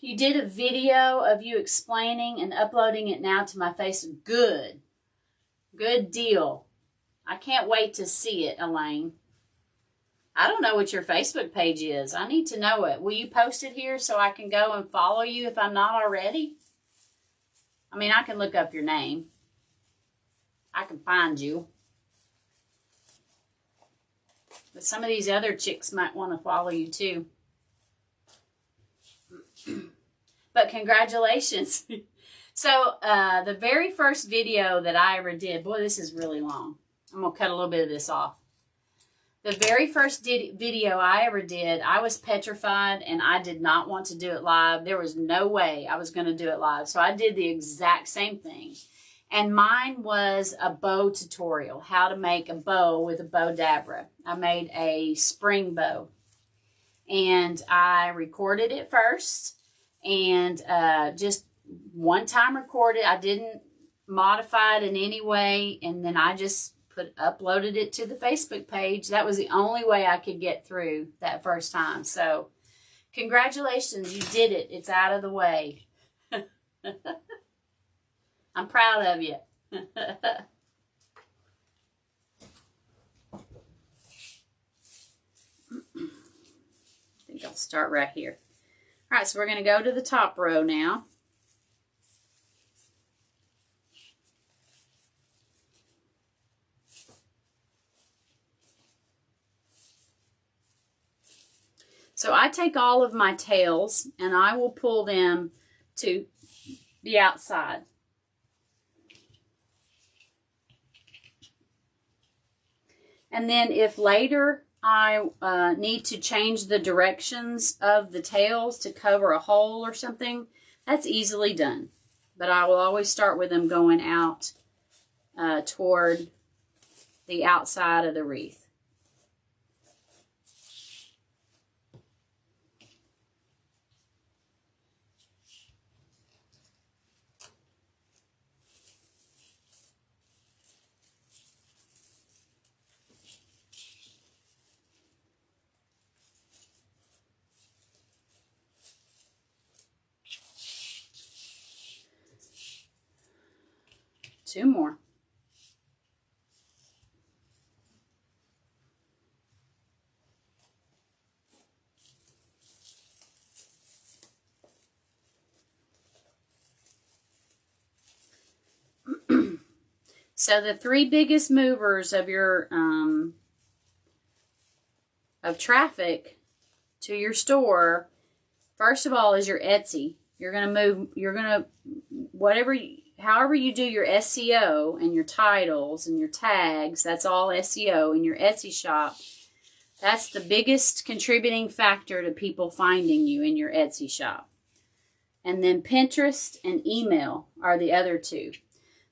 You did a video of you explaining and uploading it now to my Facebook. Good. Good deal. I can't wait to see it, Elaine. I don't know what your Facebook page is. I need to know it. Will you post it here so I can go and follow you if I'm not already? I mean, I can look up your name. I can find you. But some of these other chicks might want to follow you too. But congratulations. So the very first video that I ever did, boy, this is really long. I'm going to cut a little bit of this off. The very first video I ever did, I was petrified and I did not want to do it live. There was no way I was going to do it live. So I did the exact same thing. And mine was a bow tutorial, how to make a bow with a bow dabra. I made a spring bow. And I recorded it first. And just one time recorded. I didn't modify it in any way. And then I just uploaded it to the Facebook page. That was the only way I could get through that first time. So congratulations, you did it. It's out of the way. I'm proud of you. I think I'll start right here. All right, so we're going to go to the top row now. So I take all of my tails and I will pull them to the outside. And then if later I need to change the directions of the tails to cover a hole or something, that's easily done. But I will always start with them going out toward the outside of the wreath. Two more. So the three biggest movers of your of traffic to your store, first of all, is your Etsy. You're gonna move. You're gonna however you do your SEO and your titles and your tags. That's all SEO in your Etsy shop. That's the biggest contributing factor to people finding you in your Etsy shop. And then Pinterest and email are the other two.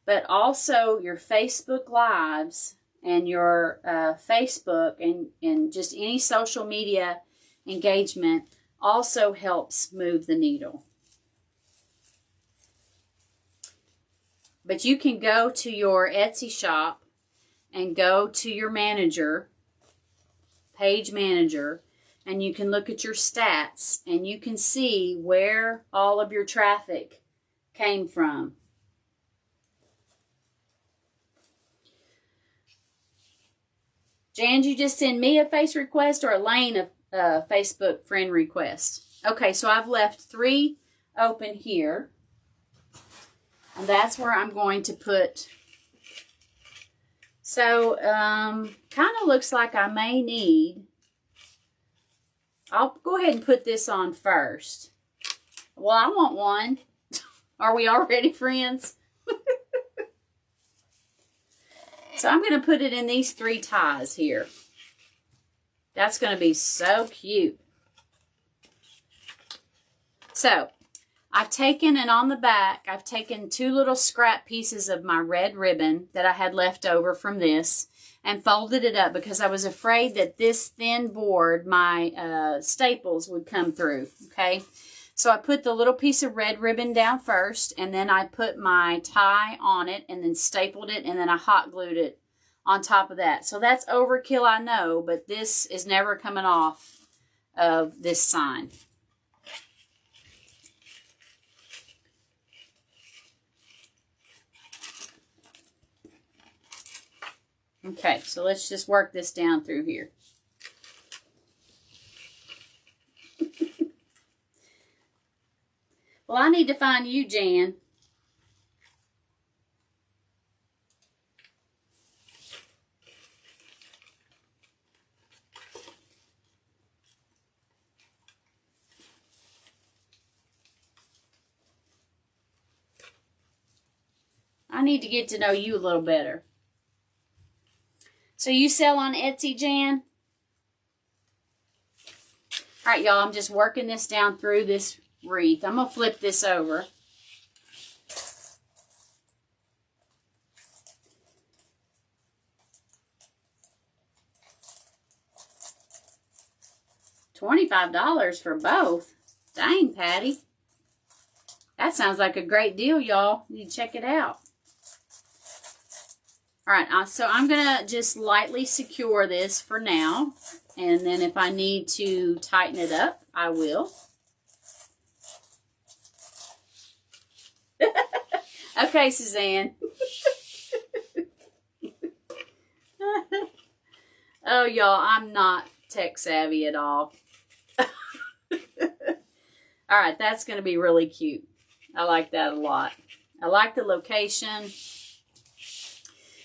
But also your Facebook Lives and your Facebook and just any social media engagement also helps move the needle. But you can go to your Etsy shop and go to your manager, page manager, and you can look at your stats and you can see where all of your traffic came from. Jan, you just send me a face request or Elaine a Facebook friend request? Okay, so I've left 3 open here. And that's where I'm going to put. So, kind of looks like I may need. I'll go ahead and put this on first. Well, I want one. Are we already friends? So I'm going to put it in these 3 ties here. That's going to be so cute. So, I've taken, and on the back, I've taken 2 little scrap pieces of my red ribbon that I had left over from this and folded it up because I was afraid that this thin board, my staples, would come through, okay? So I put the little piece of red ribbon down first, and then I put my tie on it and then stapled it, and then I hot glued it on top of that. So that's overkill, I know, but this is never coming off of this sign. Okay, so let's just work this down through here. Well, I need to find you, Jan. I need to get to know you a little better. So you sell on Etsy, Jan? All right, y'all, I'm just working this down through this wreath. I'm going to flip this over. $25 for both. Dang, Patty. That sounds like a great deal, y'all. You need to check it out. All right, so I'm going to just lightly secure this for now. And then if I need to tighten it up, I will. Okay, Suzanne. Oh, y'all, I'm not tech savvy at all. All right, that's going to be really cute. I like that a lot. I like the location.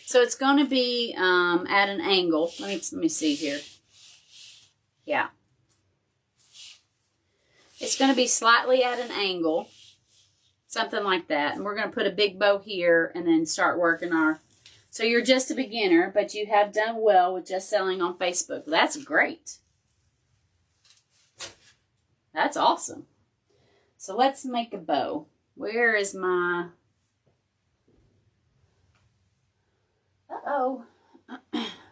So it's going to be at an angle. Let me see here. Yeah. It's going to be slightly at an angle. Something like that. And we're going to put a big bow here and then start working our... So you're just a beginner, but you have done well with just selling on Facebook. That's great. That's awesome. So let's make a bow. Where is my... Uh-oh.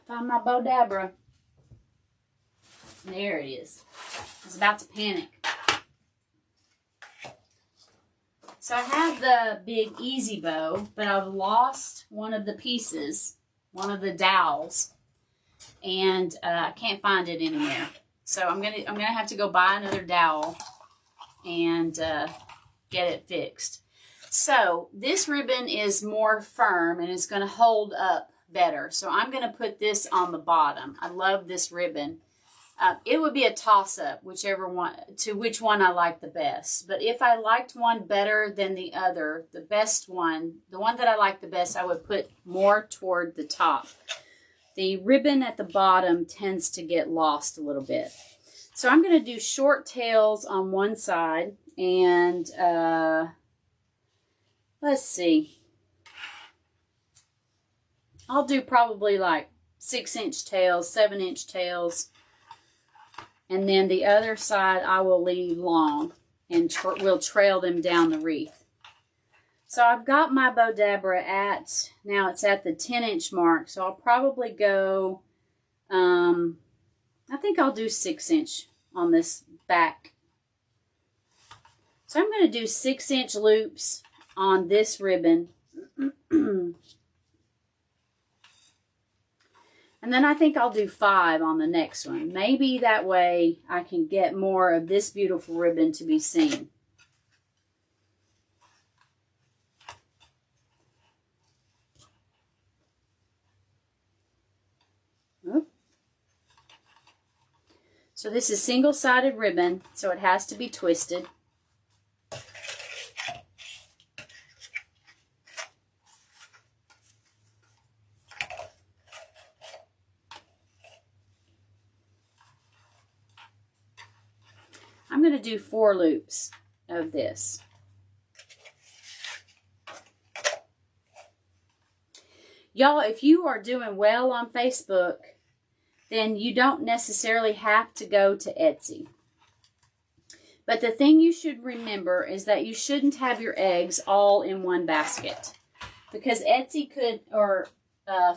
Find my Bodabra. There it is. I was about to panic. So I have the big easy bow, but I've lost one of the pieces, one of the dowels, and I can't find it anywhere. So I'm gonna have to go buy another dowel and get it fixed. So this ribbon is more firm and it's going to hold up better. So I'm going to put this on the bottom. I love this ribbon. It would be a toss-up, whichever one, to which one I like the best. But if I liked one better than the other, the best one, the one that I like the best, I would put more toward the top. The ribbon at the bottom tends to get lost a little bit. So I'm going to do short tails on one side, and let's see. I'll do probably like 6-inch tails, 7-inch tails. And then the other side I will leave long and we'll trail them down the wreath. So I've got my Bodabra at, now it's at the 10-inch mark. So I'll probably go, I think I'll do 6-inch on this back. So I'm going to do 6-inch loops on this ribbon. And then I think I'll do 5 on the next one. Maybe that way I can get more of this beautiful ribbon to be seen. Oop. So this is single-sided ribbon, so it has to be twisted. I'm going to do 4 loops of this. Y'all, if you are doing well on Facebook, then you don't necessarily have to go to Etsy. But the thing you should remember is that you shouldn't have your eggs all in one basket. Because Etsy could, or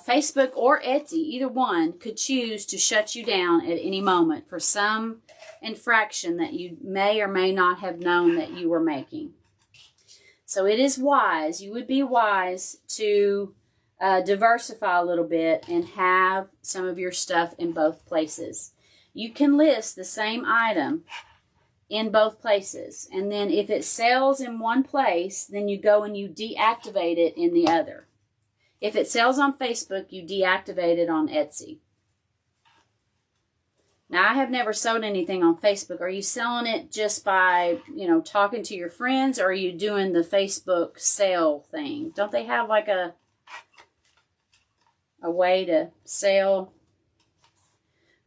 Facebook or Etsy, either one, could choose to shut you down at any moment for some infraction that you may or may not have known that you were making. So it is wise, you would be wise to diversify a little bit and have some of your stuff in both places. You can list the same item in both places, and then if it sells in one place, then you go and you deactivate it in the other. If it sells on Facebook, you deactivate it on Etsy. Now, I have never sold anything on Facebook. Are you selling it just by, talking to your friends, or are you doing the Facebook sale thing? Don't they have like a way to sell?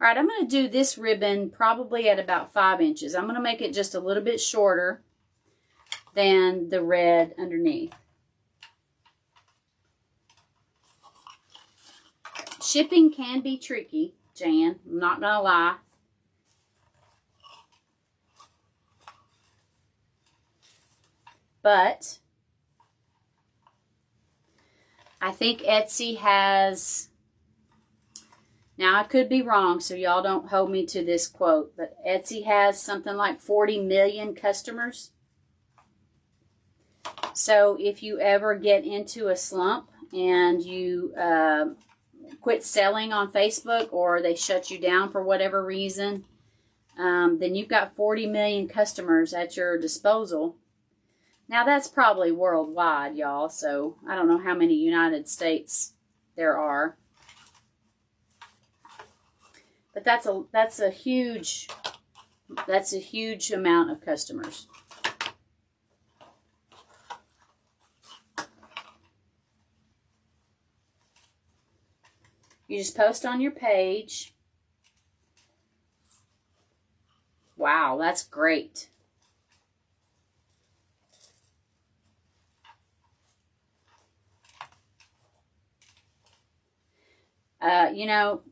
All right, I'm going to do this ribbon probably at about 5 inches. I'm going to make it just a little bit shorter than the red underneath. Shipping can be tricky, Jan. I'm not going to lie. but I think Etsy has, now I could be wrong, so y'all don't hold me to this quote, but Etsy has something like 40 million customers. So if you ever get into a slump and you quit selling on Facebook, or they shut you down for whatever reason, then you've got 40 million customers at your disposal. Now that's probably worldwide, y'all, so I don't know how many United States there are. But that's a huge amount of customers. You just post on your page. Wow, that's great. You know,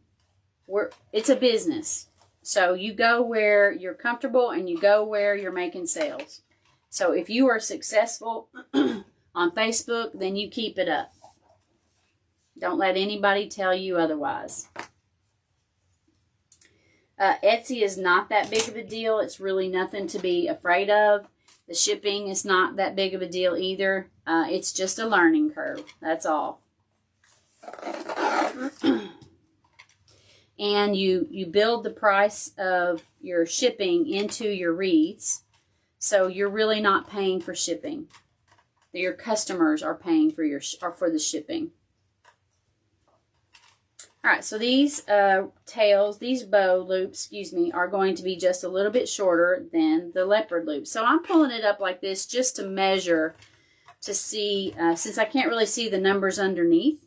it's a business. So you go where you're comfortable and you go where you're making sales. So if you are successful on Facebook, then you keep it up. Don't let anybody tell you otherwise. Etsy is not that big of a deal. It's really nothing to be afraid of. The shipping is not that big of a deal either. It's just a learning curve. That's all. And you build the price of your shipping into your wreaths. So you're really not paying for shipping. Your customers are paying for the shipping. All right, so these tails, these bow loops, are going to be just a little bit shorter than the leopard loop. So I'm pulling it up like this just to measure, to see, since I can't really see the numbers underneath,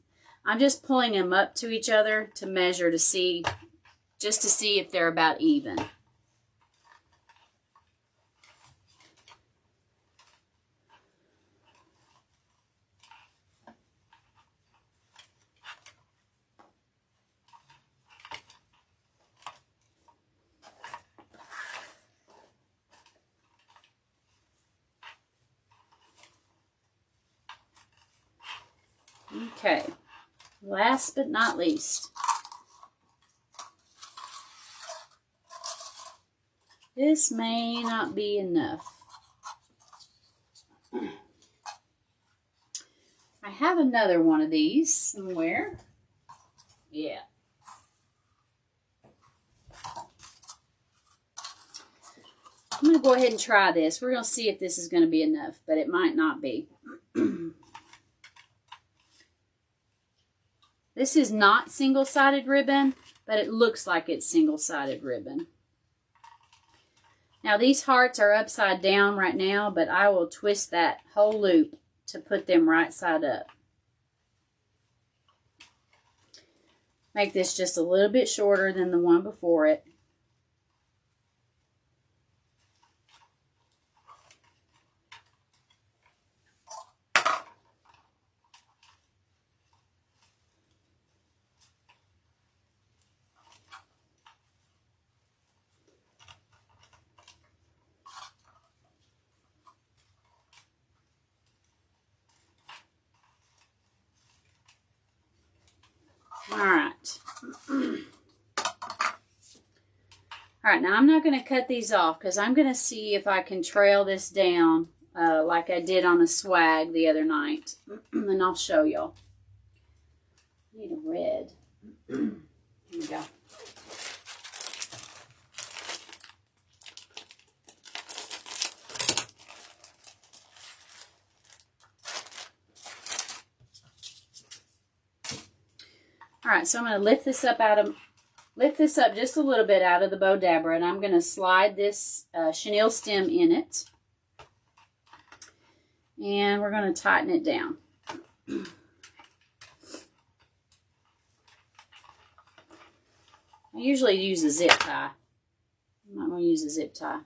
I'm just pulling them up to each other to measure, to see, just to see if they're about even. Okay, last but not least, this may not be enough. I have another one of these somewhere. Yeah. I'm going to go ahead and try this. We're going to see if this is going to be enough, but it might not be. This is not single-sided ribbon, but it looks like it's single-sided ribbon. Now these hearts are upside down right now, but I will twist that whole loop to put them right side up. Make this just a little bit shorter than the one before it. All right, now I'm not going to cut these off because I'm going to see if I can trail this down like I did on a swag the other night. And I'll show y'all. I need a red. Here we go. All right, so I'm going to lift this up just a little bit out of the bow dabber, and I'm going to slide this chenille stem in it. And we're going to tighten it down. I usually use a zip tie. I'm not going to use a zip tie.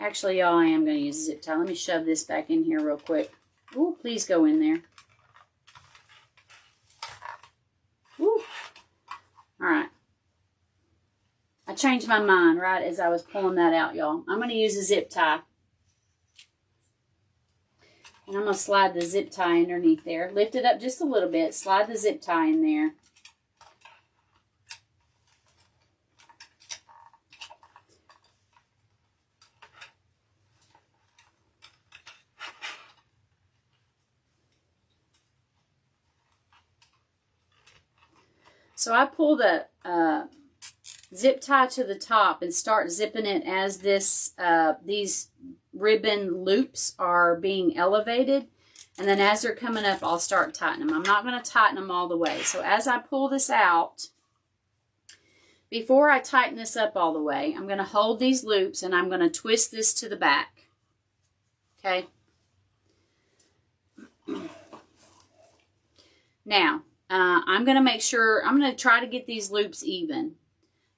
Actually, y'all, I am going to use a zip tie. Let me shove this back in here real quick. Ooh, please go in there. Ooh. All right. I changed my mind right as I was pulling that out, y'all. I'm going to use a zip tie. And I'm going to slide the zip tie underneath there. Lift it up just a little bit. Slide the zip tie in there. So I pull the zip tie to the top and start zipping it as these ribbon loops are being elevated. And then as they're coming up, I'll start tightening them. I'm not going to tighten them all the way. So as I pull this out, before I tighten this up all the way, I'm going to hold these loops and I'm going to twist this to the back. Okay? Now, I'm going to make sure, I'm going to try to get these loops even.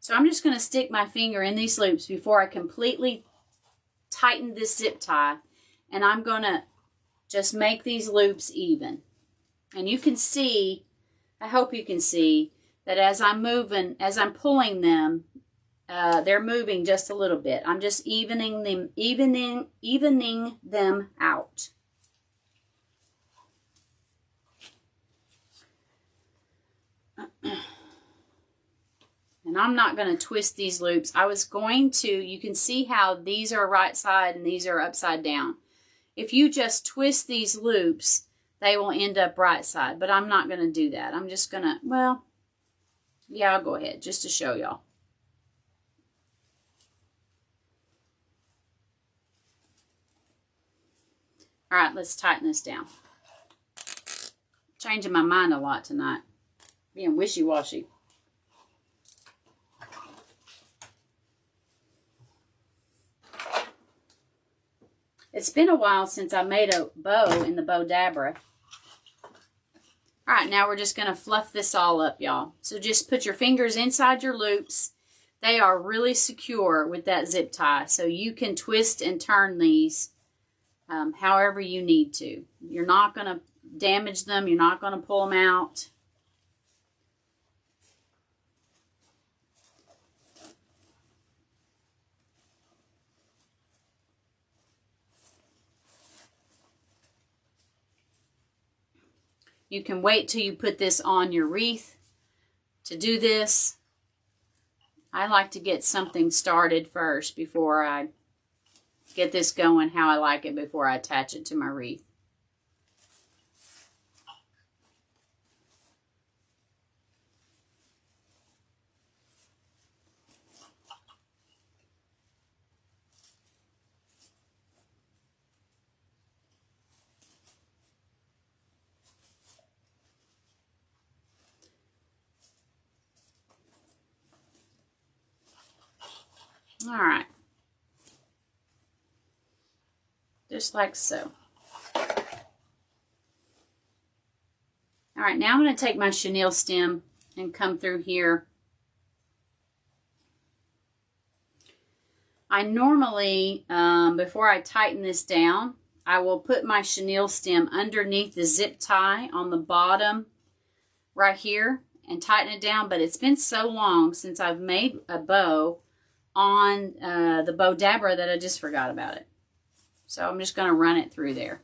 So I'm just going to stick my finger in these loops before I completely tighten this zip tie. And I'm going to just make these loops even. And you can see, I hope you can see, that as I'm moving, as I'm pulling them, they're moving just a little bit. I'm just evening them out. And I'm not going to twist these loops. I was going to, you can see how these are right side and these are upside down. If you just twist these loops, they will end up right side. But I'm not going to do that. I'm just going to, well, yeah, I'll go ahead just to show y'all. All right, let's tighten this down. Changing my mind a lot tonight. Being wishy-washy. It's been a while since I made a bow in the bow dabra. All right, now we're just going to fluff this all up, y'all. So just put your fingers inside your loops. They are really secure with that zip tie, so you can twist and turn these however you need to. You're not going to damage them. You're not going to pull them out. You can wait till you put this on your wreath to do this. I like to get something started first before I get this going how I like it before I attach it to my wreath. All right, just like so. All right, now I'm going to take my chenille stem and come through here. I normally, before I tighten this down, I will put my chenille stem underneath the zip tie on the bottom right here and tighten it down, but it's been so long since I've made a bow on the bow dabra that I just forgot about it. So I'm just going to run it through there.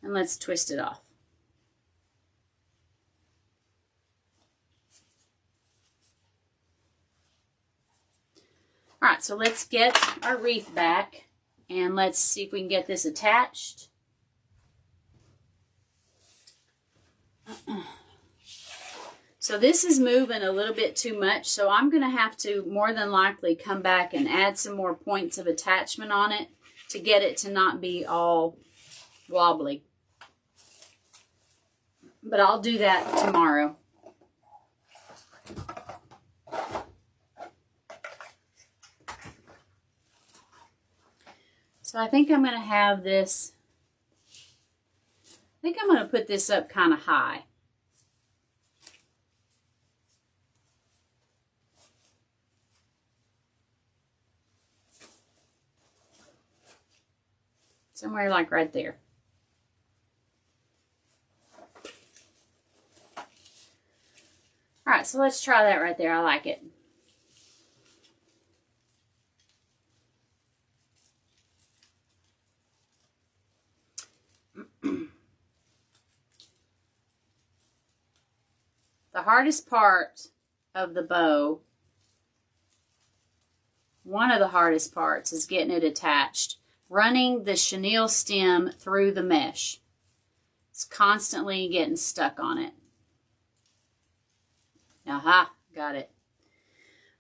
And let's twist it off. All right, so let's get our wreath back and let's see if we can get this attached. So this is moving a little bit too much, so I'm going to have to more than likely come back and add some more points of attachment on it to get it to not be all wobbly. But I'll do that tomorrow. So I think I'm going to have this, I think I'm going to put this up kind of high. Somewhere like right there. All right, so let's try that right there. I like it. The hardest part of the bow, one of the hardest parts, is getting it attached. Running the chenille stem through the mesh. It's constantly getting stuck on it. Aha, got it.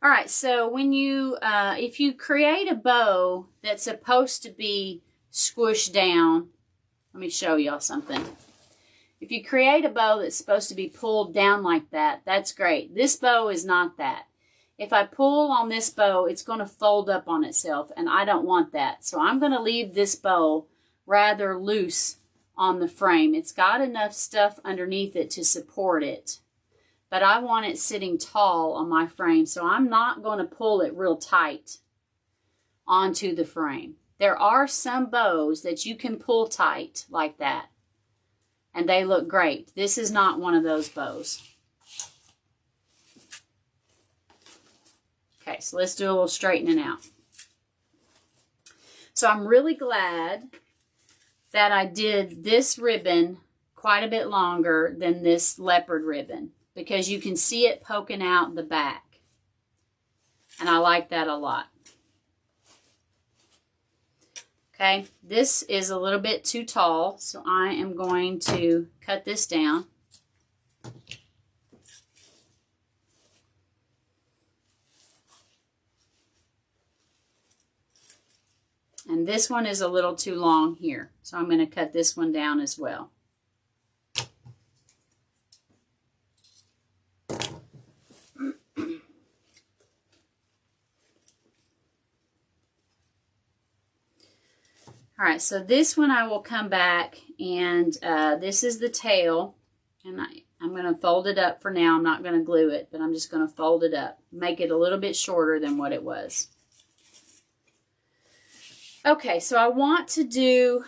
All right, so when you, if you create a bow that's supposed to be squished down, let me show y'all something. If you create a bow that's supposed to be pulled down like that, that's great. This bow is not that. If I pull on this bow, it's going to fold up on itself, and I don't want that. So I'm going to leave this bow rather loose on the frame. It's got enough stuff underneath it to support it, but I want it sitting tall on my frame, so I'm not going to pull it real tight onto the frame. There are some bows that you can pull tight like that, and they look great. This is not one of those bows. Okay, so let's do a little straightening out. So I'm really glad that I did this ribbon quite a bit longer than this leopard ribbon, because you can see it poking out the back. And I like that a lot. Okay, this is a little bit too tall, so I am going to cut this down. And this one is a little too long here, so I'm going to cut this one down as well. All right, so this one I will come back, and this is the tail, and I'm going to fold it up for now. I'm not going to glue it, but I'm just going to fold it up, make it a little bit shorter than what it was. Okay, so I want to do,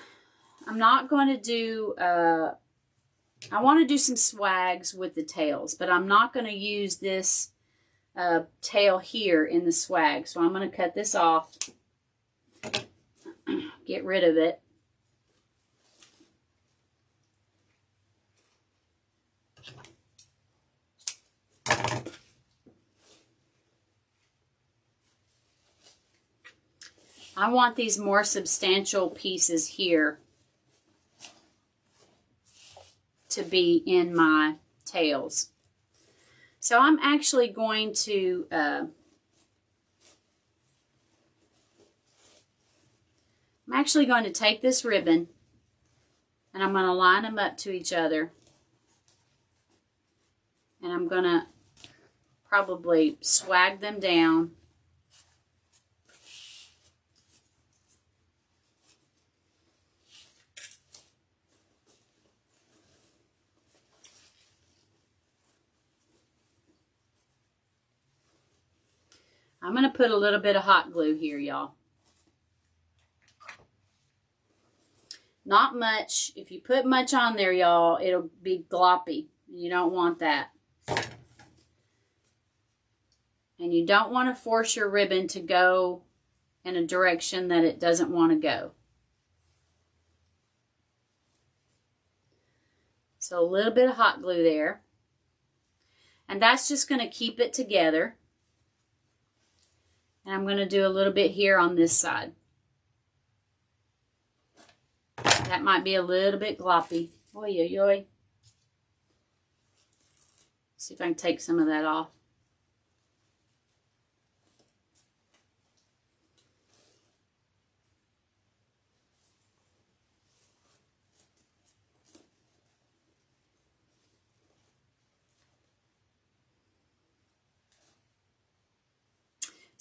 I'm not going to do, I want to do some swags with the tails, but I'm not going to use this tail here in the swag. So I'm going to cut this off, get rid of it. I want these more substantial pieces here to be in my tails. So I'm actually going to take this ribbon and I'm going to line them up to each other, and I'm going to probably swag them down. I'm going to put a little bit of hot glue here, y'all. Not much. If you put much on there, y'all, it'll be gloppy. You don't want that. And you don't want to force your ribbon to go in a direction that it doesn't want to go. So a little bit of hot glue there. And that's just going to keep it together. And I'm going to do a little bit here on this side. That might be a little bit gloppy. Oy, oy, oy. See if I can take some of that off.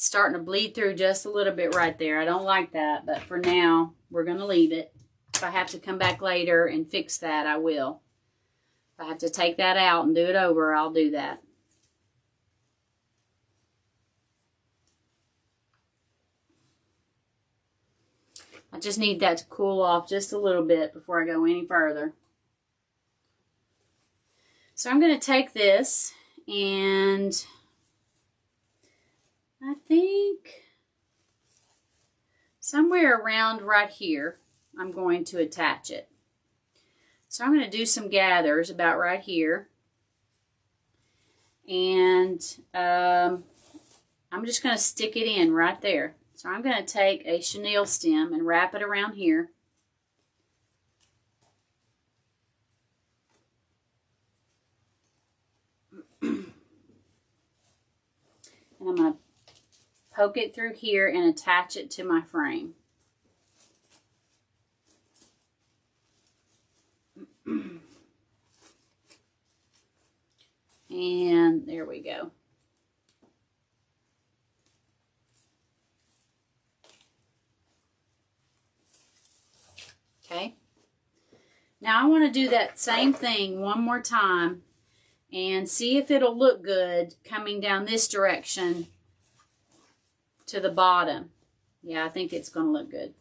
Starting to bleed through just a little bit right there. I don't like that, but for now, we're going to leave it. If I have to come back later and fix that, I will. If I have to take that out and do it over, I'll do that. I just need that to cool off just a little bit before I go any further. So I'm going to take this And I think somewhere around right here, I'm going to attach it. So I'm going to do some gathers about right here. And I'm just going to stick it in right there. So I'm going to take a chenille stem and wrap it around here. And I'm going to poke it through here and attach it to my frame. And there we go. Okay. Now I want to do that same thing one more time and see if it'll look good coming down this direction to the bottom. Yeah, I think it's going to look good.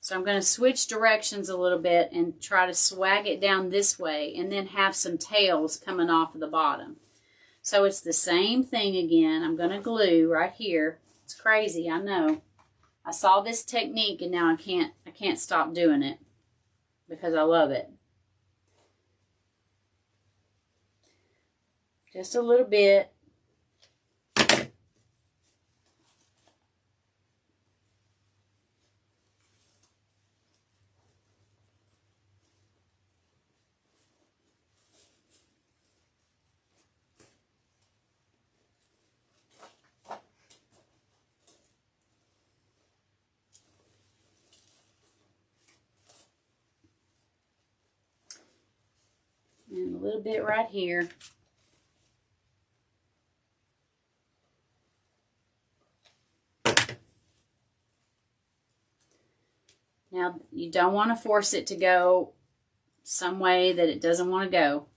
So I'm going to switch directions a little bit and try to swag it down this way and then have some tails coming off of the bottom. So it's the same thing again. I'm going to glue right here. It's crazy, I know. I saw this technique and now I can't stop doing it because I love it. Just a little bit. And a little bit right here. Now, you don't want to force it to go some way that it doesn't want to go.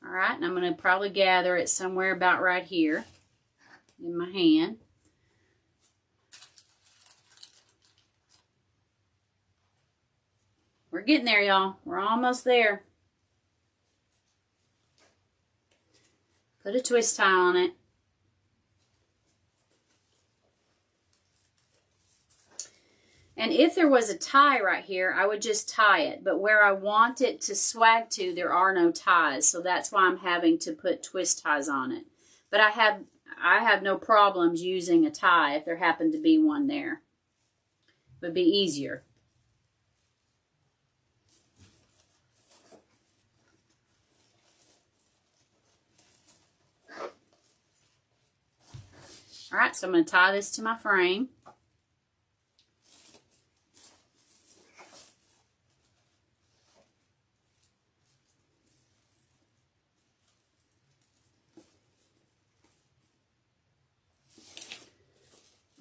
All right, and I'm going to probably gather it somewhere about right here in my hand. We're getting there, y'all. We're almost there. Put a twist tie on it. And if there was a tie right here, I would just tie it. But where I want it to swag to, there are no ties. So that's why I'm having to put twist ties on it. But I have no problems using a tie if there happened to be one there. It would be easier. All right, so I'm going to tie this to my frame.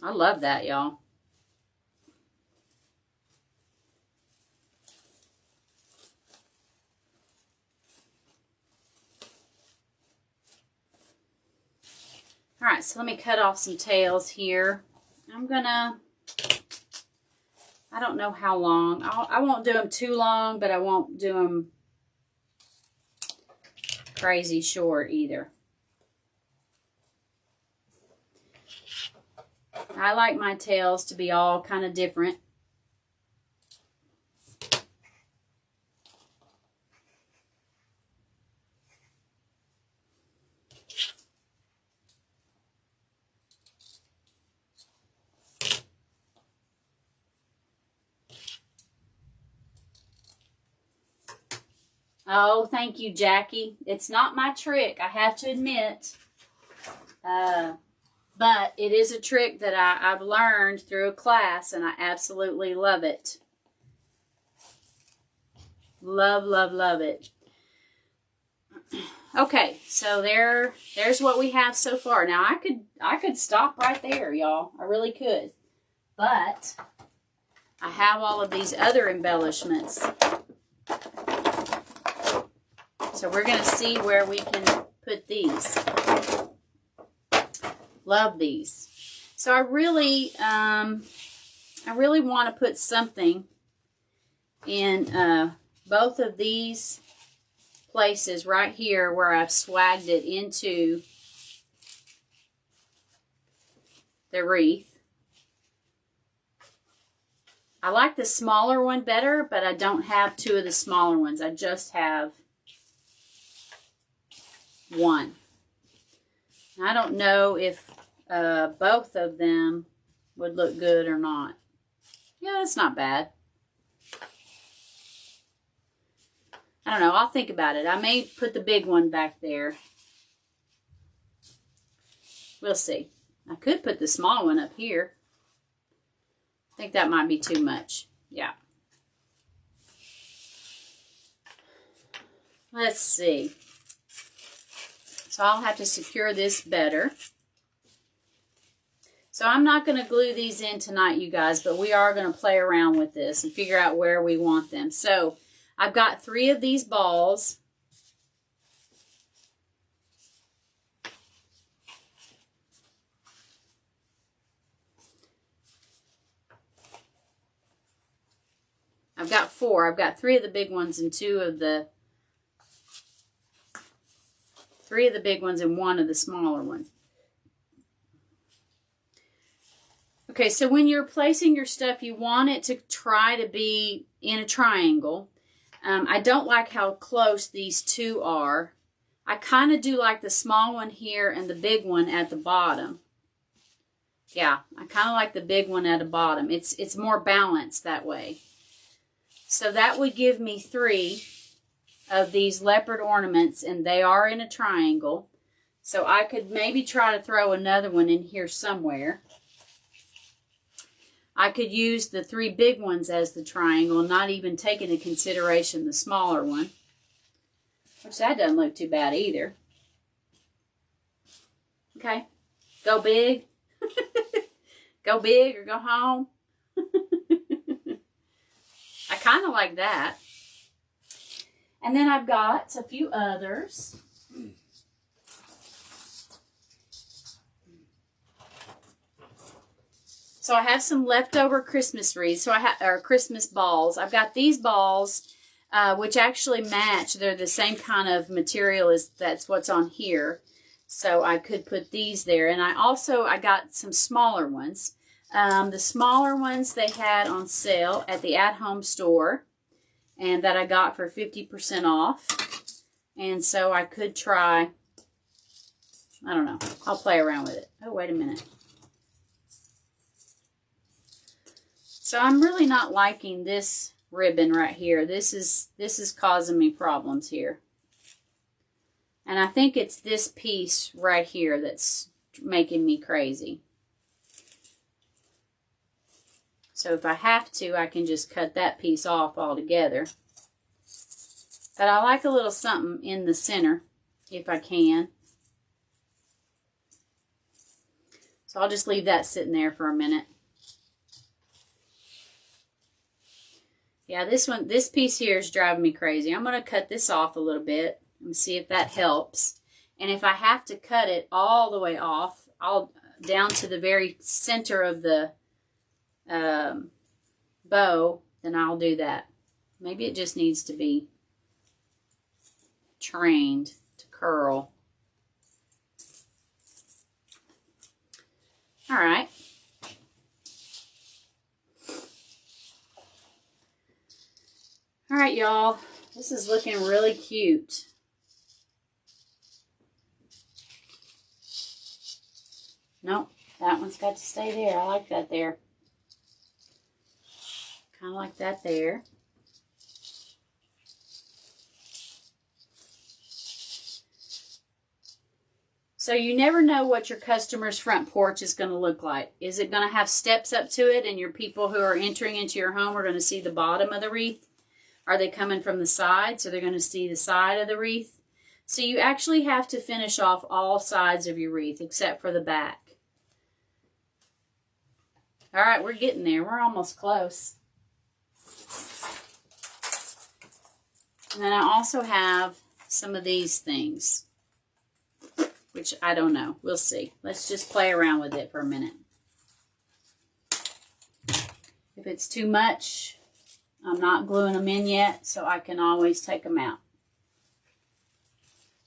I love that, y'all. All right, so let me cut off some tails here. I'm gonna, I don't know how long. I won't do them too long, but I won't do them crazy short either. I like my tails to be all kind of different. Oh, thank you, Jackie. It's not my trick, I have to admit. But it is a trick that I've learned through a class, and I absolutely love it. Love, love, love it. Okay, so there's what we have so far. Now, I could stop right there, y'all. I really could. But I have all of these other embellishments. So we're going to see where we can put these. Love these. So I really want to put something in both of these places right here where I've swagged it into the wreath. I like the smaller one better, but I don't have two of the smaller ones. I just have one. I don't know if both of them would look good or not. Yeah, that's not bad. I don't know. I'll think about it. I may put the big one back there. We'll see. I could put the small one up here. I think that might be too much. Yeah. Let's see. So I'll have to secure this better. So I'm not going to glue these in tonight, you guys, but we are going to play around with this and figure out where we want them. So I've got 3 of these balls. I've got 4. I've got 3 of the big ones and 3 of the big ones and 1 of the smaller ones. Okay, so when you're placing your stuff, you want it to try to be in a triangle. I don't like how close these 2 are. I kind of do like the small one here and the big one at the bottom. Yeah, I kind of like the big one at the bottom. It's more balanced that way. So that would give me 3 of these leopard ornaments, and they are in a triangle. So I could maybe try to throw another one in here somewhere. I could use the 3 big ones as the triangle, not even take into consideration the smaller one. Which that doesn't look too bad either. Okay, go big. Go big or go home. I kind of like that. And then I've got a few others. So I have some leftover Christmas wreaths, or Christmas balls. I've got these balls, which actually match. They're the same kind of material as that's what's on here. So I could put these there. And I got some smaller ones. The smaller ones they had on sale at the at-home store, and that I got for 50% off. And so I could try, I don't know, I'll play around with it. Oh, wait a minute. So I'm really not liking this ribbon right here. This is causing me problems here. And I think it's this piece right here that's making me crazy. So if I have to, I can just cut that piece off altogether. But I like a little something in the center, if I can. So I'll just leave that sitting there for a minute. Yeah, this piece here is driving me crazy. I'm going to cut this off a little bit and see if that helps. And if I have to cut it all the way off, down to the very center of the bow, then I'll do that. Maybe it just needs to be trained to curl. All right. All right, y'all. This is looking really cute. Nope, that one's got to stay there. I like that there. Kind of like that there. So you never know what your customer's front porch is going to look like. Is it going to have steps up to it and your people who are entering into your home are going to see the bottom of the wreath? Are they coming from the side? So they're going to see the side of the wreath. So you actually have to finish off all sides of your wreath except for the back. All right, we're getting there. We're almost close. And then I also have some of these things. which I don't know. We'll see. Let's just play around with it for a minute. If it's too much, I'm not gluing them in yet, so I can always take them out.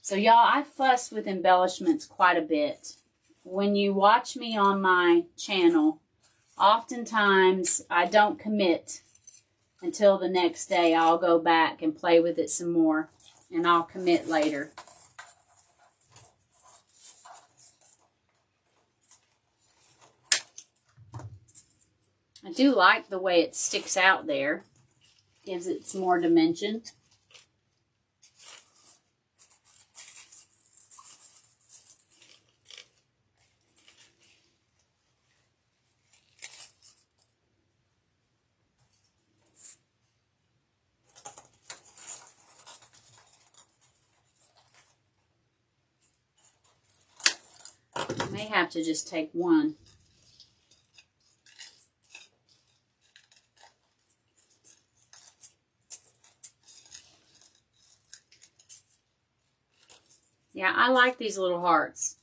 So y'all, I fuss with embellishments quite a bit. When you watch me on my channel, oftentimes I don't commit until the next day. I'll go back and play with it some more, and I'll commit later. I do like the way it sticks out there. Gives it some more dimension. I may have to just take one. Yeah, I like these little hearts.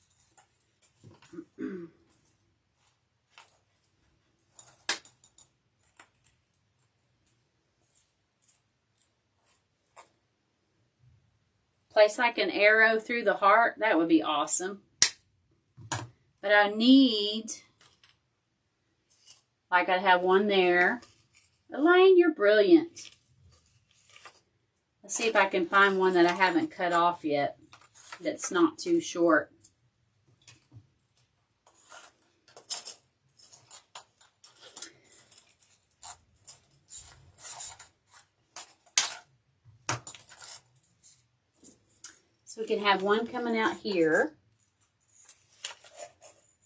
Place like an arrow through the heart. That would be awesome. But I need, like I'd have one there. Elaine, you're brilliant. Let's see if I can find one that I haven't cut off yet. That's not too short. So we can have one coming out here.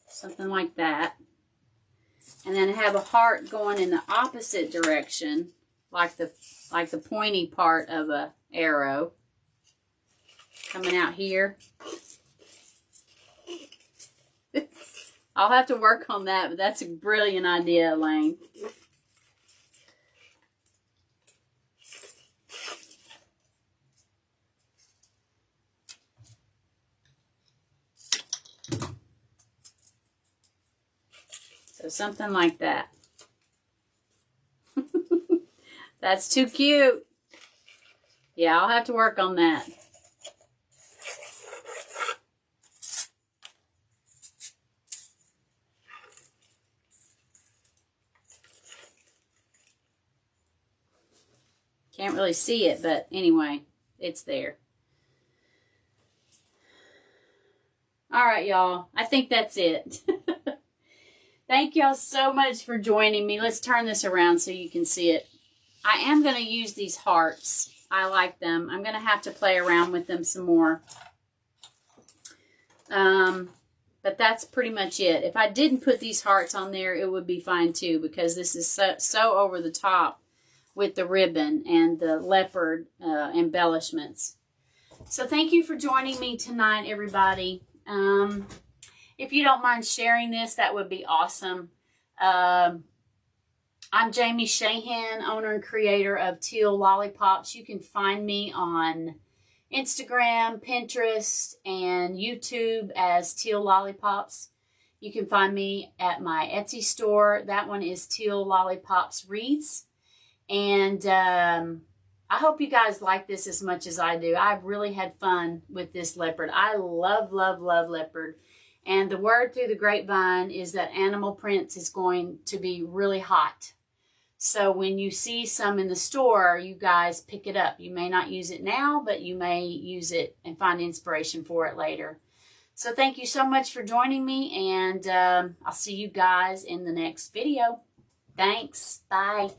Something like that. And then have a heart going in the opposite direction, like the pointy part of a arrow. Coming out here. I'll have to work on that, but that's a brilliant idea, Elaine. So something like that. That's too cute. Yeah, I'll have to work on that. Can't really see it, but anyway, it's there. All right, y'all. I think that's it. Thank y'all so much for joining me. Let's turn this around so you can see it. I am going to use these hearts. I like them. I'm going to have to play around with them some more. But that's pretty much it. If I didn't put these hearts on there, it would be fine too, because this is so over the top with the ribbon and the leopard embellishments. So thank you for joining me tonight, everybody. If you don't mind sharing this, that would be awesome. I'm Jamie Shahan, owner and creator of Teal Lollipops. You can find me on Instagram, Pinterest, and YouTube as Teal Lollipops. You can find me at my Etsy store. That one is Teal Lollipops Wreaths. And I hope you guys like this as much as I do. I've really had fun with this leopard. I love, love, love leopard. And the word through the grapevine is that animal prints is going to be really hot. So when you see some in the store, you guys pick it up. You may not use it now, but you may use it and find inspiration for it later. So thank you so much for joining me, and I'll see you guys in the next video. Thanks. Bye.